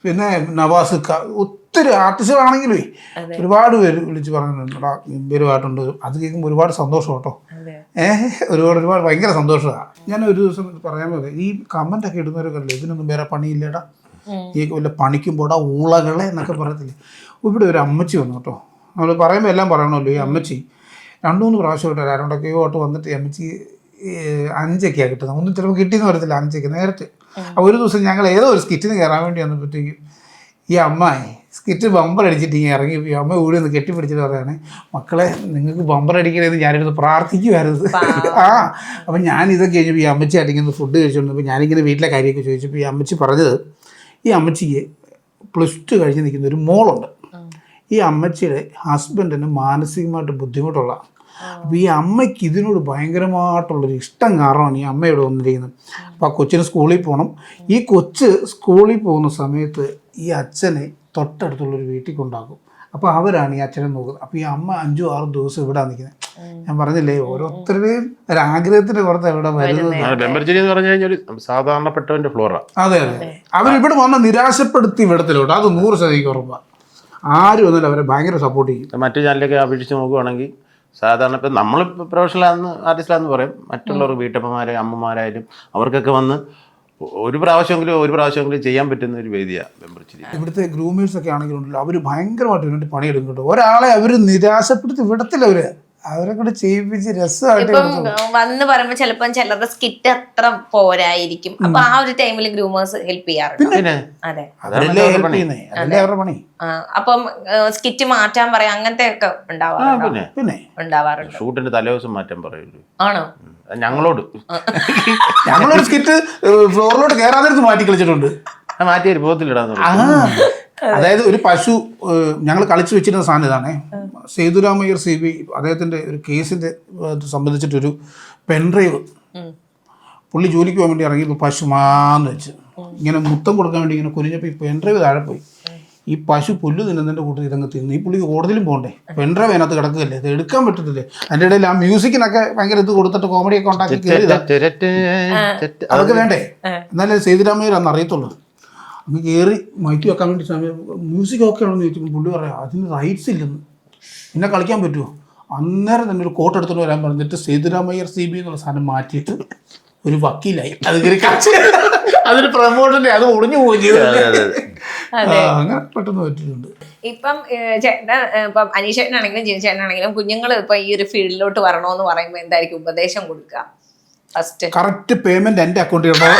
പിന്നെ നവാസ്, ഒത്തിരി ആർട്ടിസ്റ്റുകളാണെങ്കിലും ഒരുപാട് പേര് വിളിച്ച് പറഞ്ഞിട്ടുണ്ട്, ഗംഭീരമായിട്ടുണ്ട്. അത് കേൾക്കുമ്പോൾ ഒരുപാട് സന്തോഷം കേട്ടോ. ഒരുപാട് ഭയങ്കര സന്തോഷമാണ്. ഞാൻ ഒരു ദിവസം പറയാൻ പോലെ ഈ കമൻ്റൊക്കെ ഇടുന്നവരൊക്കെ ഇതിനൊന്നും വേറെ പണിയില്ലേടാ, ഈ വല്ല പണിക്കും പോടാ ഊളകളെ എന്നൊക്കെ പറയത്തില്ലേ. ഇവിടെ ഒരു അമ്മച്ചി വന്നു കേട്ടോ. നമ്മൾ പറയുമ്പോൾ എല്ലാം പറയണമല്ലോ. ഈ അമ്മച്ചി 2-3 പ്രാവശ്യം ഇട്ട് ആരോണ്ടൊക്കെയോ ഓട്ട് വന്നിട്ട് ഈ അമ്മച്ചി 5ഒക്കെയാണ് കിട്ടുന്നത്. ഒന്നും ചിലപ്പോൾ കിട്ടിയെന്ന് പറയത്തില്ല, 5 നേരത്തെ. അപ്പോൾ ഒരു ദിവസം ഞങ്ങൾ ഏതോ ഒരു സ്കിറ്റിന് കയറാൻ വേണ്ടി വന്നപ്പോഴത്തേക്കും ഈ അമ്മ സ്കിറ്റ് ബമ്പർ അടിച്ചിട്ട് ഇങ്ങനെ ഇറങ്ങി. ഈ അമ്മ കൂടി ഒന്ന് കെട്ടിപ്പിടിച്ചിട്ട് പറയുകയാണ്, മക്കളെ നിങ്ങൾക്ക് ബമ്പർ അടിക്കണമെന്ന് ഞാനിരുന്ന് പ്രാർത്ഥിക്കുമായിരുന്നു. അപ്പം ഞാനിതൊക്കെ കഴിഞ്ഞപ്പോൾ ഈ അമ്മച്ചി അടിക്കുന്ന ഫുഡ് കഴിച്ചുകൊണ്ടിരുന്നപ്പോൾ ഞാനിങ്ങനെ വീട്ടിലെ കാര്യമൊക്കെ ചോദിച്ചപ്പോൾ ഈ അമ്മച്ചി പറഞ്ഞത്, ഈ അമ്മച്ചിക്ക് +2 കഴിഞ്ഞ് നിൽക്കുന്ന ഒരു മോളുണ്ട്. ഈ അമ്മച്ചിയുടെ ഹസ്ബൻഡിന് മാനസികമായിട്ട് ബുദ്ധിമുട്ടുള്ള. അപ്പോൾ ഈ അമ്മയ്ക്ക് ഇതിനോട് ഭയങ്കരമായിട്ടുള്ളൊരു ഇഷ്ടം കാരണമാണ് ഈ അമ്മയോട് വന്നിരിക്കുന്നത്. അപ്പോൾ ആ കൊച്ചിന് സ്കൂളിൽ പോകണം. ഈ കൊച്ച് സ്കൂളിൽ പോകുന്ന സമയത്ത് ഈ അച്ഛനെ തൊട്ടടുത്തുള്ളൊരു വീട്ടിൽ കൊണ്ടാക്കും. അപ്പോൾ അവരാണ് ഈ അച്ഛനെ നോക്കുന്നത്. അപ്പോൾ ഈ അമ്മ 5-6 ദിവസം ഇവിടെ നിൽക്കുന്നത്. ഞാൻ പറഞ്ഞില്ലേ, ഓരോരുത്തരുടെയും ഒരാഗ്രഹത്തിന് പുറത്ത് എവിടെ വരുന്നത്. സാധാരണപ്പെട്ടവന്റെ ഫ്ലോറ. അതെ, അവരിവിടെ വന്ന നിരാശപ്പെടുത്തി വിടത്തിലോട്ട്, അത് 100% ഉറപ്പാണ്. ആരും ഒന്നുമില്ല, അവരെ ഭയങ്കര സപ്പോർട്ട് ചെയ്യും. മറ്റു ചാനലൊക്കെ അപേക്ഷിച്ച് നോക്കുകയാണെങ്കിൽ സാധാരണ ഇപ്പം നമ്മൾ പ്രൊഫഷണലാന്ന് ആർട്ടിസ്റ്റിലാന്ന് പറയും, മറ്റുള്ളവർ വീട്ടമ്മമാരെ അമ്മമാരായാലും അവർക്കൊക്കെ വന്ന് ഒരു പ്രാവശ്യമെങ്കിലും ചെയ്യാൻ പറ്റുന്ന ഒരു വേദിയാണ് വെമ്പർച്ചിരി. ഇവിടുത്തെ ഗ്രൂമേഴ്സ് ഒക്കെ ആണെങ്കിലും അവർ ഭയങ്കരമായിട്ട് വേണ്ടി പണിയെടുക്കും കേട്ടോ. ഒരാളെ അവർ നിരാശപ്പെടുത്തി വിടത്തില്ല. അവരെ കൂടെ ചെയ്യിപ്പിച്ച് രസമായിട്ട് വന്ന് പറയുമ്പോ ചിലപ്പോ ചിലരുടെ സ്കിറ്റ് അത്ര പോരായിരിക്കും. അപ്പൊ ആ ഒരു ടൈമിൽ ഗ്രൂമേഴ്സ് ഹെൽപ്പ് ചെയ്യാറുണ്ട്. അതെ, അവരുടെ പണി. അപ്പം സ്കിറ്റ് മാറ്റാൻ പറയാം, അങ്ങനത്തെ ഒക്കെ ഉണ്ടാവാറുണ്ട്. ഷൂട്ടിന്റെ തലേദിവസം മാറ്റാൻ പറയുള്ളൂ. ആണോ? ഞങ്ങളോട് സ്കിറ്റ് ഫ്ലോറിലോട്ട് കയറാൻ നേരത്ത് മാറ്റി കളിച്ചിട്ടുണ്ട്. മാറ്റി പോകത്തിലിടാന്ന്. അതായത് ഒരു പശു ഞങ്ങൾ കളിച്ചു വെച്ചിരുന്ന സാധനം ഇതാണേ. സേതുരാമയ്യർ CB അദ്ദേഹത്തിൻ്റെ ഒരു കേസിൻ്റെ സംബന്ധിച്ചിട്ടൊരു പെൻഡ്രൈവ് പുള്ളി ജോലിക്ക് പോകാൻ വേണ്ടി ഇറങ്ങിയപ്പോൾ പശു മാന്ന് വെച്ച് ഇങ്ങനെ മുത്തം കൊടുക്കാൻ വേണ്ടി ഇങ്ങനെ കുനിഞ്ഞപ്പോൾ ഈ പെൻഡ്രൈവ് താഴെ പോയി. ഈ പശു പുല്ല് തിന്നുന്നതിൻ്റെ കൂട്ടത്തിൽ ഇതങ്ങ് തിന്നു. ഈ പുള്ളിക്ക് കോടതിയിലും പോകണ്ടേ, പെൻഡ്രൈവ് അതിനകത്ത് കിടക്കുകയല്ലേ, ഇത് എടുക്കാൻ പറ്റത്തില്ലേ. അതിൻ്റെ ഇടയിൽ ആ മ്യൂസിക്കിനൊക്കെ ഭയങ്കര ഇത് കൊടുത്തിട്ട് കോമഡിയൊക്കെ ഉണ്ടാക്കി കയറിയതാ. അതൊക്കെ വേണ്ടേ, എന്നാലേ സേതുരാമയ്യർ അന്ന് അറിയത്തുള്ളൂ. അങ്ങ് കയറി മൈക്ക് വെക്കാൻ വേണ്ടി സമയം മ്യൂസിക് ഓക്കെ ആണെന്ന് ചോദിച്ചപ്പോൾ പുള്ളി പറയാം അതിന് റൈറ്റ്സ് ഇല്ലെന്ന്, പിന്നെ കളിക്കാൻ പറ്റുമോ. അന്നേരം തന്നെ ഒരു കോട്ട് എടുത്തുകൊണ്ട് വരാൻ പറഞ്ഞിട്ട് സേതുരാമയ്യർ CB എന്നുള്ള സാധനം മാറ്റിയിട്ട് ഒരു വക്കീലായി. അത് അതിന് പ്രമോഷൻ്റെ അത് ഒളിഞ്ഞു പോയി ചെയ്തു. അങ്ങനെ പെട്ടെന്ന് പറ്റിയിട്ടുണ്ട്. ഇപ്പം ചേട്ടൻ ഇപ്പം അനീഷേട്ടനാണെങ്കിലും ജിനിച്ചേട്ടനാണെങ്കിലും കുഞ്ഞുങ്ങൾ ഇപ്പൊ ഈ ഒരു ഫീൽഡിലോട്ട് വരണോന്ന് പറയുമ്പോൾ എന്തായിരിക്കും ഉപദേശം കൊടുക്കുക? ഫസ്റ്റ് കറക്റ്റ് പേയ്മെന്റ് എന്റെ അക്കൗണ്ടിൽ ഇടണോ?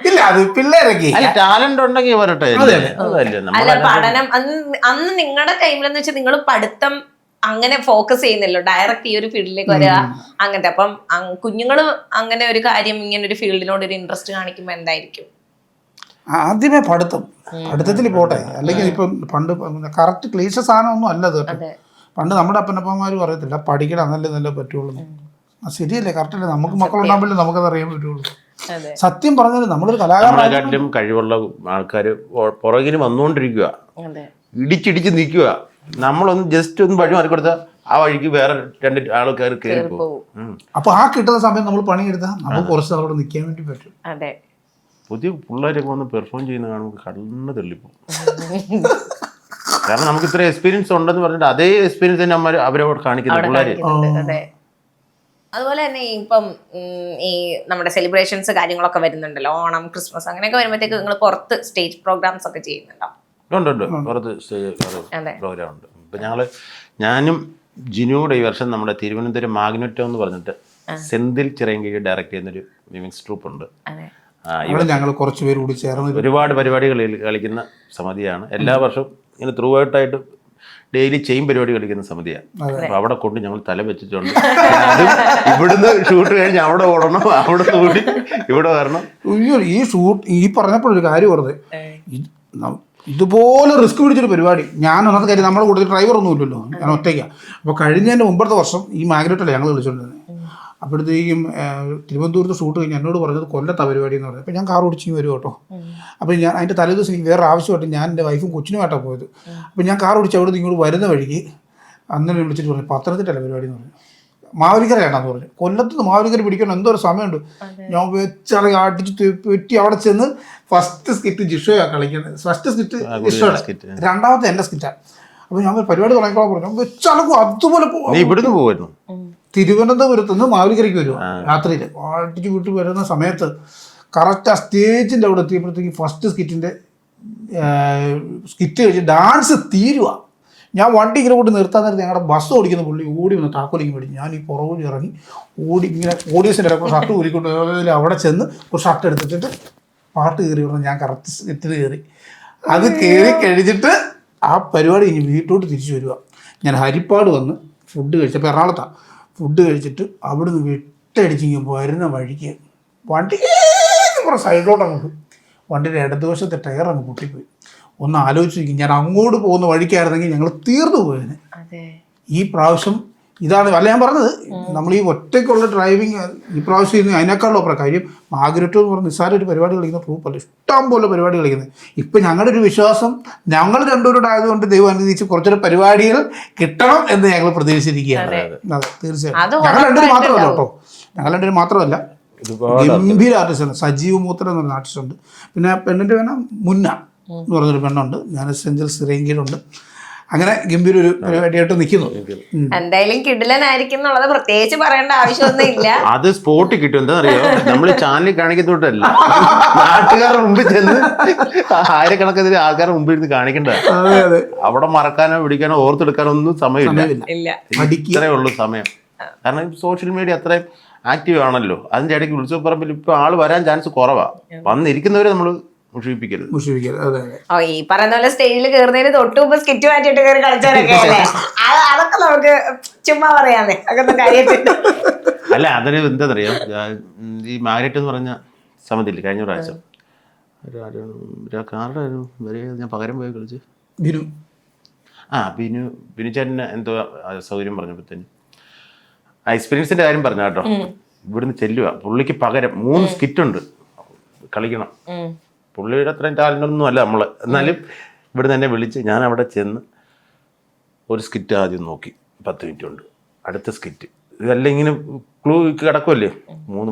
ഇല്ല, അത് പിള്ളേരൊക്കെ ടാലന്റ് ഉണ്ടെങ്കിൽ വരട്ടെ. അല്ല, പഠനം അന്ന് നിങ്ങളുടെ ടൈമിലെന്ന് വെച്ചാൽ നിങ്ങൾ പഠിത്തം അങ്ങനെ ഫോക്കസ് ചെയ്യുന്നല്ലോ, ഡയറക്റ്റ് ഈ ഒരു ഫീൽഡിലേക്ക് വരിക അങ്ങനത്തെ. അപ്പം കുഞ്ഞുങ്ങള് അങ്ങനെ ഒരു കാര്യം ഇങ്ങനെ ഒരു ഫീൽഡിനോട് ഒരു ഇൻട്രസ്റ്റ് കാണിക്കുമ്പോൾ എന്തായിരിക്കും? ആദ്യമേ പഠിത്തത്തിൽ പോട്ടെ. അല്ലെങ്കിൽ ഇപ്പം പണ്ട് കറക്റ്റ് ക്ലീശ സാധനമൊന്നും അല്ലത്. പണ്ട് നമ്മുടെ അപ്പനപ്പന്മാർ പറയത്തില്ല പഠിക്കണം എന്നല്ലേ നല്ല പറ്റുള്ളൂ. ശരിയല്ലേ, കറക്റ്റല്ലേ. നമുക്ക് മക്കളുണ്ടാകുമ്പോഴേ നമുക്കത് അറിയാൻ പറ്റുള്ളൂ. സത്യം പറഞ്ഞാൽ നമ്മളൊരു കലാകാരനും കഴിവുള്ള ആൾക്കാർ പുറകിന് വന്നുകൊണ്ടിരിക്കുക, ഇടിച്ചിടിച്ച് നിൽക്കുക. നമ്മളൊന്ന് ജസ്റ്റ് ഒന്ന് വഴി മാറിക്കൊടുത്താൽ ആ വഴിക്ക് വേറെ 2 ആൾക്കാർ കയറി പോകും. അപ്പൊ ആ കിട്ടുന്ന സമയം നമ്മൾ പണിയെടുത്താൽ നമുക്ക് കുറച്ച് അവിടെ നിൽക്കാൻ വേണ്ടി പറ്റും. പുതിയ പിള്ളേരൊക്കെ വന്ന് പെർഫോം ചെയ്യുന്ന കാണുമ്പോൾ കണ്ണ് തെള്ളിപ്പോകും. കാരണം നമുക്ക് ഇത്ര എക്സ്പീരിയൻസ് ഉണ്ടെന്ന് പറഞ്ഞിട്ട് അതേ എക്സ്പീരിയൻസ് തന്നെ അവരവിടെ കാണിക്കുന്ന പിള്ളേര്. അതുപോലെ തന്നെ ഇപ്പം ഈ നമ്മുടെ സെലിബ്രേഷൻസ് കാര്യങ്ങളൊക്കെ വരുന്നുണ്ടല്ലോ, ഓണം, ക്രിസ്മസ് അങ്ങനെയൊക്കെ വരുമ്പോഴത്തേക്ക് നിങ്ങൾ പുറത്ത് സ്റ്റേജ് പ്രോഗ്രാംസ് ഒക്കെ ചെയ്യുന്നുണ്ടോ? ഉണ്ട്, പുറത്ത് സ്റ്റേജ് പ്രോഗ്രാം ഉണ്ട്. ഇപ്പം ഞാനും ജിനുവിടെ ഈ വർഷം നമ്മുടെ തിരുവനന്തപുരം മാഗ്നറ്റോ എന്ന് പറഞ്ഞിട്ട് സെന്തിൽ ചിറയൻകീഴ് ഡയറക്റ്റ് ചെയ്യുന്നൊരു മിമിക്സ് ട്രൂപ്പ് ഉണ്ട്. ഞങ്ങൾ കുറച്ച് പേര് കൂടി ചേർന്ന് ഒരുപാട് പരിപാടികൾ കളിക്കുന്ന സമിതിയാണ്. എല്ലാ വർഷവും ഇങ്ങനെ ത്രൂ ഔട്ടായിട്ട് ഡെയിലി ചെയിൻ പരിപാടി കളിക്കുന്ന സമിതിയാണ്. അപ്പൊ അവിടെ കൊണ്ട് ഞങ്ങൾ തല വെച്ചിട്ടുണ്ട്. ഇവിടുന്ന് ഷൂട്ട് കഴിഞ്ഞ് അവിടെ ഓടണം, അവിടെ കൂടി ഇവിടെ വരണം. ഈ ഷൂട്ട് ഈ പറഞ്ഞപ്പോഴൊരു കാര്യം പറഞ്ഞത്, ഇതുപോലെ റിസ്ക് പിടിച്ചൊരു പരിപാടി. ഞാൻ ഒന്നാമത്തെ കാര്യം നമ്മുടെ കൂടുതൽ ഡ്രൈവറൊന്നും ഇല്ലല്ലോ, ഞാൻ ഒറ്റയ്ക്കാണ്. അപ്പോൾ കഴിഞ്ഞതിൻ്റെ മുമ്പത്തെ വർഷം ഈ മാഗ്നറ്റല്ലേ ഞങ്ങൾ വിളിച്ചുകൊണ്ടിരുന്നത്. അപ്പോഴത്തേക്കും തിരുവനന്തപുരത്ത് ഷൂട്ട് കഴിഞ്ഞ് എന്നോട് പറഞ്ഞത് കൊല്ലത്തെ പരിപാടി എന്ന് പറഞ്ഞത്. അപ്പോൾ ഞാൻ കാർ ഓടിച്ച് വരും കേട്ടോ. അപ്പോൾ ഞാൻ അതിൻ്റെ തലേദിവസം എനിക്ക് വേറെ ആവശ്യമായിട്ട് ഞാൻ എൻ്റെ വൈഫും കൊച്ചിനുമായിട്ടാണ് പോയത്. അപ്പോൾ ഞാൻ കാർ ഓടിച്ച് അവിടെ നിന്ന് ഇങ്ങോട്ട് വരുന്ന വഴിക്ക് അന്നേരം വിളിച്ചിട്ട് പറഞ്ഞു പത്തനംതിട്ടല്ല പരിപാടി എന്ന് പറഞ്ഞു. മാവേലിക്കര വേണ്ടാന്ന് പറഞ്ഞു. കൊല്ലത്ത് മാവേലിക്കര പിടിക്കണം എന്തോ ഒരു സമയമുണ്ട്. ഞാൻ വെച്ചളകി അടിച്ച് വെറ്റി അവിടെ ചെന്ന് ഫസ്റ്റ് സ്കിറ്റ് ജിഷോയാണ് കളിക്കുന്നത്. ഫസ്റ്റ് സ്കിറ്റ് ജിഷോയുടെ, രണ്ടാമത്തെ എൻ്റെ സ്കിറ്റാണ്. അപ്പോൾ ഞാൻ പരിപാടി തുടങ്ങിക്കോളാൻ പറഞ്ഞു. വെച്ചളക്കും അതുപോലെ ഇവിടുന്ന് പോകുമായിരുന്നു. തിരുവനന്തപുരത്ത് നിന്ന് മാവേലിക്കരയ്ക്ക് വരുമോ രാത്രിയിൽ അടിച്ച് വിട്ട് വരുന്ന സമയത്ത് കറക്റ്റ് ആ സ്റ്റേജിൻ്റെ അവിടെ എത്തിയപ്പോഴത്തേക്ക് ഫസ്റ്റ് സ്കിറ്റ് കഴിച്ച് ഡാൻസ് തീരുക. ഞാൻ വണ്ടി ഇങ്ങനെ കൊണ്ട് നിർത്താൻ നേരത്തെ ഞങ്ങളുടെ ബസ് ഓടിക്കുന്ന പുള്ളി ഓടി വന്ന് താക്കോലിക്ക് മേടിച്ചു. ഞാൻ ഈ പുറകോടി ഇറങ്ങി ഓടി ഇങ്ങനെ ഓഡിയൻസിൻ്റെ ഇടയ്ക്ക് ഷർട്ട് ഊരിക്കൊണ്ട് അവിടെ ചെന്ന് ഒരു ഷർട്ട് എടുത്തിട്ട് പാട്ട് കയറി പറഞ്ഞു. ഞാൻ കറക്റ്റ് സ്കിറ്റിൽ കയറി. അത് കയറി കഴിഞ്ഞിട്ട് ആ പരിപാടി കഴിഞ്ഞ് വീട്ടിലോട്ട് തിരിച്ചു വരിക. ഞാൻ ഹരിപ്പാട് വന്ന് ഫുഡ് കഴിച്ചപ്പോൾ എറണാകുളത്താണ്. ഫുഡ് കഴിച്ചിട്ട് അവിടുന്ന് വിട്ടടിച്ചിങ്ങനെ വരുന്ന വഴിക്ക് വണ്ടി കുറേ സൈഡിലോട്ട് അങ്ങോട്ട് വണ്ടിയുടെ ഇടതുവശത്തെ ടയർ അങ്ങ് പൊട്ടിപ്പോയി. ഒന്ന് ആലോചിച്ചിരിക്കും, ഞാൻ അങ്ങോട്ട് പോകുന്ന വഴിക്കായിരുന്നെങ്കിൽ ഞങ്ങൾ തീർന്നു പോയതിന്. ഈ പ്രാവശ്യം ഇതാണ് അല്ല ഞാൻ പറഞ്ഞത്, നമ്മൾ ഈ ഒറ്റയ്ക്കുള്ള ഡ്രൈവിങ് ഈ പ്രാവശ്യം ചെയ്യുന്നത് അതിനേക്കാളും അപ്പുറം. കാര്യം മാഗ്നറ്റോ എന്ന് പറഞ്ഞ നിസ്സാര ഒരു പരിപാടി കളിക്കുന്ന പ്രൂഫല്ല, ഇഷ്ടം പോലെ പരിപാടി കളിക്കുന്നത്. ഇപ്പം ഞങ്ങളുടെ ഒരു വിശ്വാസം ഞങ്ങൾ രണ്ടുപേരുടെ ആയതുകൊണ്ട് ദൈവം അനുവദിച്ച് കുറച്ചൊരു പരിപാടികൾ കിട്ടണം എന്ന് ഞങ്ങൾ പ്രതീക്ഷിച്ചിരിക്കുകയാണ്. അതെ, തീർച്ചയായും. ഞങ്ങൾ രണ്ടുപേരും മാത്രമല്ല കേട്ടോ, ഞങ്ങൾ രണ്ടുപേരും മാത്രമല്ല, ഗംഭീര ആർട്ടിസ്റ്റാണ്. സജീവ് മൂത്ര എന്ന് പറഞ്ഞ ആർട്ടിസ്റ്റുണ്ട്. പിന്നെ പെണ്ണിൻ്റെ വേണം മുന്ന എന്ന് പറഞ്ഞൊരു പെണ്ണുണ്ട്. ഞാൻ സെഞ്ചൽ സിറേങ്കിലുണ്ട്. അങ്ങനെ ഗംഭീര ഒരു പരിപാടിയായിട്ട് നിൽക്കുന്നു. എന്തായാലും കിടിലനായിരിക്കും എന്നുള്ളത് പ്രത്യേകിച്ച് പറയേണ്ട ആവശ്യമൊന്നും ഇല്ല. അത് സ്പോട്ടിൽ കിട്ടും. എന്താ അറിയോ, നമ്മൾ ചാനലിൽ കാണിക്കുന്നതല്ല, നാട്ടുകാരുടെ മുമ്പിൽ ചെന്ന് ആയിരക്കണക്കിന് ആൾക്കാരുടെ മുമ്പിൽ ഇരുന്ന് കാണിക്കണ്ട. അവിടെ മറക്കാനോ പിടിക്കാനോ ഓർത്തെടുക്കാനോ ഒന്നും സമയമില്ല. ഇത്രയേ ഉള്ളൂ സമയം. കാരണം സോഷ്യൽ മീഡിയ അത്രയും ആക്റ്റീവ് ആണല്ലോ. അതിന്റെ ഇടയ്ക്ക് ഉത്സവപ്പറമ്പിൽ ഇപ്പൊ ആള് വരാൻ ചാൻസ് കുറവാണ്. വന്നിരിക്കുന്നവരെ നമ്മൾ മുഷിപ്പിക്കരുത്. ഓ, ഈ പറയുന്ന പോലെ സ്റ്റേജിൽ കയറുന്നതിന് തൊട്ട് മുമ്പ് സ്കിറ്റ് മാറ്റിയിട്ട് കയറി കളിച്ചാലൊക്കെ അല്ലേ, അതൊക്കെ നമുക്ക് ചുമ്മാ പറയാമേ, അതൊക്കെ കാര്യത്തില്ല. അല്ല, അതൊരു എന്താ പറയാ, ഈ മാഗ്നറ്റ് എന്ന് പറഞ്ഞ സമിതിയിൽ കഴിഞ്ഞ പ്രാവശ്യം ആരുടെ വരെ ഞാൻ പകരം പോയി കളിച്ച് ബിനു ബിനു ചേട്ടന് എന്തോ സൗകര്യം പറഞ്ഞപ്പോഴത്തേന് എക്സ്പീരിയൻസിന്റെ കാര്യം പറഞ്ഞ കേട്ടോ. ഇവിടുന്ന് ചെല്ലുക, പുള്ളിക്ക് പകരം 3 സ്കിറ്റുണ്ട് കളിക്കണം. പുള്ളിയുടെ അത്രയും ടാലൻ്റൊന്നും അല്ല നമ്മള്, എന്നാലും ഇവിടുന്ന് എന്നെ വിളിച്ച് ഞാൻ അവിടെ ചെന്ന് ഒരു സ്കിറ്റ് ആദ്യം നോക്കി, 10 മിനിറ്റ് കൊണ്ട് അടുത്ത സ്കിറ്റ്. ഇതെല്ലാം ഇങ്ങനെ ക്ലൂ കിടക്കുമല്ലേ,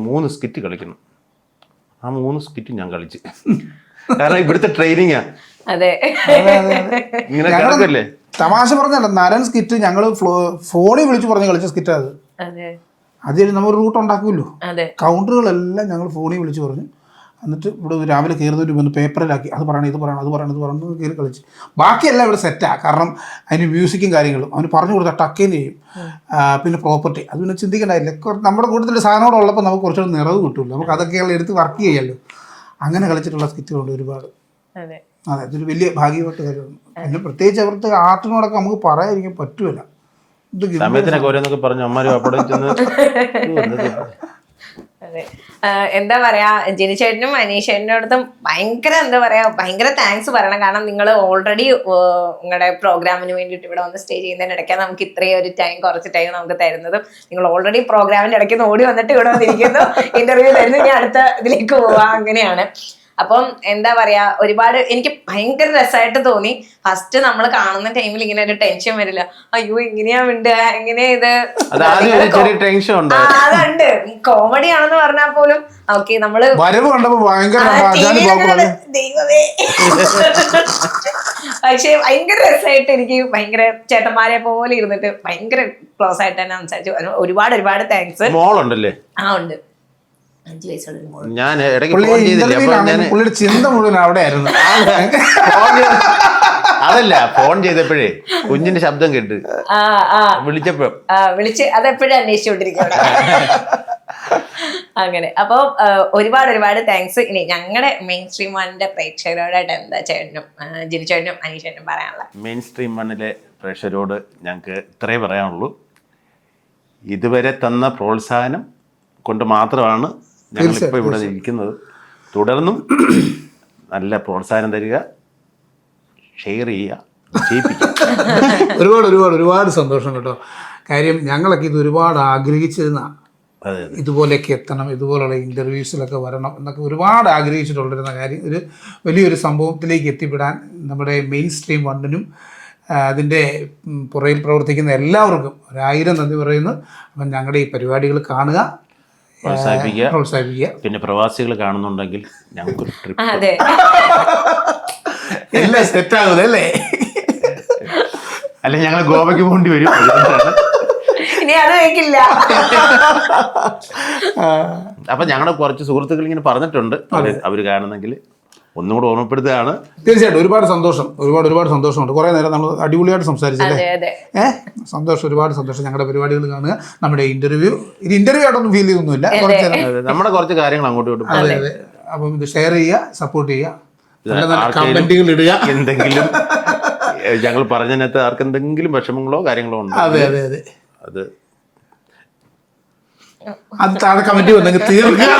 3 സ്കിറ്റ് കളിക്കണം. ആ 3 സ്കിറ്റ് ഞാൻ കളിച്ച്, കാരണം ഇവിടുത്തെ ട്രെയിനിങ്ങാ. അതെ, ഇങ്ങനെ കിടക്കല്ലേ. തമാശ പറഞ്ഞല്ല, 4 സ്കിറ്റ് ഞങ്ങൾ ഫോണിൽ വിളിച്ച് പറഞ്ഞ് കളിച്ച സ്കിറ്റ്. അത് നമ്മൾ റൂട്ട് ഉണ്ടാക്കുമല്ലോ, കൗണ്ടറുകളെല്ലാം ഞങ്ങൾ ഫോണിൽ വിളിച്ച് പറഞ്ഞു. എന്നിട്ട് ഇവിടെ രാവിലെ കയറുന്നതിന് മുമ്പ് പേപ്പറിലാക്കി അത് പറയണം, ഇത് പറയണം, അത് പറയണം, ഇത് പറയണം, കയറി കളിച്ച്. ബാക്കിയെല്ലാം ഇവിടെ സെറ്റാണ്, കാരണം അതിന് മ്യൂസിക്കും കാര്യങ്ങളും അവന് പറഞ്ഞു കൊടുത്താൽ ടക്കേം ചെയ്യും. പിന്നെ പ്രോപ്പർട്ടി അത് പിന്നെ ചിന്തിക്കണ്ടായില്ല, നമ്മുടെ കൂട്ടത്തിൽ സാധനങ്ങൾ ഉള്ളപ്പോൾ നമുക്ക് കുറച്ചുകൂടി നിറവ് കിട്ടുമല്ലോ, നമുക്ക് അതൊക്കെയുള്ള എടുത്ത് വർക്ക് ചെയ്യാമല്ലോ. അങ്ങനെ കളിച്ചിട്ടുള്ള സ്കിറ്റുകളുണ്ട് ഒരുപാട്. അതെ, ഇതൊരു വലിയ ഭാഗ്യമായിട്ട് കാര്യമാണ്. പിന്നെ പ്രത്യേകിച്ച് അവർക്ക് ആർട്ടിനോടൊക്കെ നമുക്ക് പറയാതിരിക്കാൻ പറ്റുമല്ല. സമയത്തിനൊക്കെ ഓരോന്നൊക്കെ പറഞ്ഞു അമ്മമാരും അവിടെ ചെന്ന്. അതെ, എന്താ പറയാ, ജിനിച്ചേട്ടനും അനീഷേട്ടൻ്റെ അടുത്തും ഭയങ്കര താങ്ക്സ് പറയണം. കാരണം നിങ്ങൾ ഓൾറെഡി നിങ്ങളുടെ പ്രോഗ്രാമിന് വേണ്ടിയിട്ട് ഇവിടെ വന്ന് സ്റ്റേ ചെയ്യുന്നതിന് ഇടയ്ക്കാണ് നമുക്ക് ഇത്രയും ഒരു കുറച്ച് ടൈം നമുക്ക് തരുന്നതും. നിങ്ങൾ ഓൾറെഡി പ്രോഗ്രാമിന്റെ ഇടയ്ക്ക് ഓടി വന്നിട്ട് ഇവിടെ വന്നിരിക്കുന്നു, ഇന്റർവ്യൂ തരുന്നു, ഇനി അടുത്ത ഇതിലേക്ക് പോവാം, അങ്ങനെയാണ്. അപ്പം എന്താ പറയാ, ഒരുപാട് എനിക്ക് ഭയങ്കര രസമായിട്ട് തോന്നി. ഫസ്റ്റ് നമ്മൾ കാണുന്ന ടൈമിൽ ഇങ്ങനെ ഒരു ടെൻഷൻ വരില്ല, അയ്യോ ഇങ്ങനെയാ ഉണ്ട്, എങ്ങനെയാ ഇത്, അതുണ്ട്. കോമഡി ആണെന്ന് പറഞ്ഞാൽ പോലും ഓക്കെ, നമ്മള് ദൈവമേ. പക്ഷെ ഭയങ്കര രസമായിട്ട് എനിക്ക് ഭയങ്കര ചേട്ടന്മാരെ പോലെ ഇരുന്നിട്ട് ഭയങ്കര ക്ലോസ് ആയിട്ട് തന്നെ സംസാരിച്ചു. ഒരുപാട് താങ്ക്സ്. മോളുണ്ടല്ലേ? ഉണ്ട്, 5 വയസ്സുള്ള. ഞാൻ പുള്ളിയുടെ ചിന്ത മുഴുവൻ അവിടെ ആയിരുന്നു. അതല്ല, ഫോൺ ചെയ്തപ്പോഴേ കുഞ്ഞിന്റെ ശബ്ദം കേട്ട് വിളിച്ച് അതെപ്പോഴും അന്വേഷിച്ചുകൊണ്ടിരിക്കുകയാണ്. അങ്ങനെ. അപ്പോൾ ഒരുപാട് താങ്ക്സ്. ഇനി ഞങ്ങളുടെ മെയിൻ സ്ട്രീം വണ്ണിന്റെ പ്രേക്ഷകരോടായിട്ട് എന്താ ചേട്ടനും ജിനിച്ചേട്ടനും അനീഷേട്ടനും പറയാനുള്ളത്? മെയിൻ സ്ട്രീം വണ്ണിലെ പ്രേക്ഷകരോട് ഞങ്ങൾക്ക് ഇത്രേ പറയാനുള്ളൂ. ഇതുവരെ തന്ന പ്രോത്സാഹനം കൊണ്ട് മാത്രമാണ് ഞങ്ങളിപ്പോൾ ഇവിടെ ഇരിക്കുന്നത്. തുടർന്നും നല്ല പ്രോത്സാഹനം തരിക, ഷെയർ ചെയ്യുക, ഒരുപാട് സന്തോഷം കേട്ടോ. കാര്യം ഞങ്ങളൊക്കെ ഇത് ഒരുപാട് ആഗ്രഹിച്ചിരുന്ന, ഇതുപോലെയൊക്കെ എത്തണം, ഇതുപോലുള്ള ഇൻ്റർവ്യൂസിലൊക്കെ വരണം എന്നൊക്കെ ഒരുപാട് ആഗ്രഹിച്ചിട്ടുണ്ടിരുന്ന കാര്യം ഒരു വലിയൊരു സംഭവത്തിലേക്ക് എത്തിപ്പെടാൻ നമ്മുടെ മെയിൻ സ്ട്രീം വണ്ണിനും അതിൻ്റെ പുറകിൽ പ്രവർത്തിക്കുന്ന എല്ലാവർക്കും 1000 നന്ദി പറയുന്നു. അപ്പം ഞങ്ങളുടെ ഈ പരിപാടികൾ കാണുക, പ്രോത്സാഹിപ്പിക്കുക. പിന്നെ പ്രവാസികൾ കാണുന്നുണ്ടെങ്കിൽ ഞങ്ങൾക്കൊരു ട്രിപ്പ് എല്ലാം സെറ്റാകുന്നല്ലേ? അല്ലെ ഞങ്ങൾ ഗോവയ്ക്ക് പോകേണ്ടി വരും. അപ്പൊ ഞങ്ങളുടെ കുറച്ച് സുഹൃത്തുക്കൾ ഇങ്ങനെ പറഞ്ഞിട്ടുണ്ട്, അവര് കാണുന്നെങ്കിൽ ഒന്നുകൂടെ ഓർമ്മപ്പെടുത്തുകയാണ്. തീർച്ചയായിട്ടും ഒരുപാട് സന്തോഷമുണ്ട്. കുറെ നേരം നമ്മൾ അടിപൊളിയായിട്ട് സംസാരിച്ചല്ലേ. സന്തോഷം, ഒരുപാട് സന്തോഷം. ഞങ്ങളുടെ പരിപാടികൾ കാണുക, നമ്മുടെ ഇന്റർവ്യൂ ആയിട്ടൊന്നും ഫീൽ ചെയ്തൊന്നുമില്ല, നമ്മുടെ കുറച്ച് കാര്യങ്ങൾ അങ്ങോട്ടും ഇങ്ങോട്ടും. അതെ. അപ്പം ഇത് ഷെയർ ചെയ്യുക, സപ്പോർട്ട് ചെയ്യുക, കമന്റുകൾ ഇടുക. എന്തെങ്കിലും ഞങ്ങൾ പറഞ്ഞതിനകത്ത് ആർക്കെന്തെങ്കിലും വിഷമങ്ങളോ കാര്യങ്ങളോ ഉണ്ടോ? അതെ അത് താഴെ കമന്റ് വന്നെങ്കിൽ തീർക്കുക.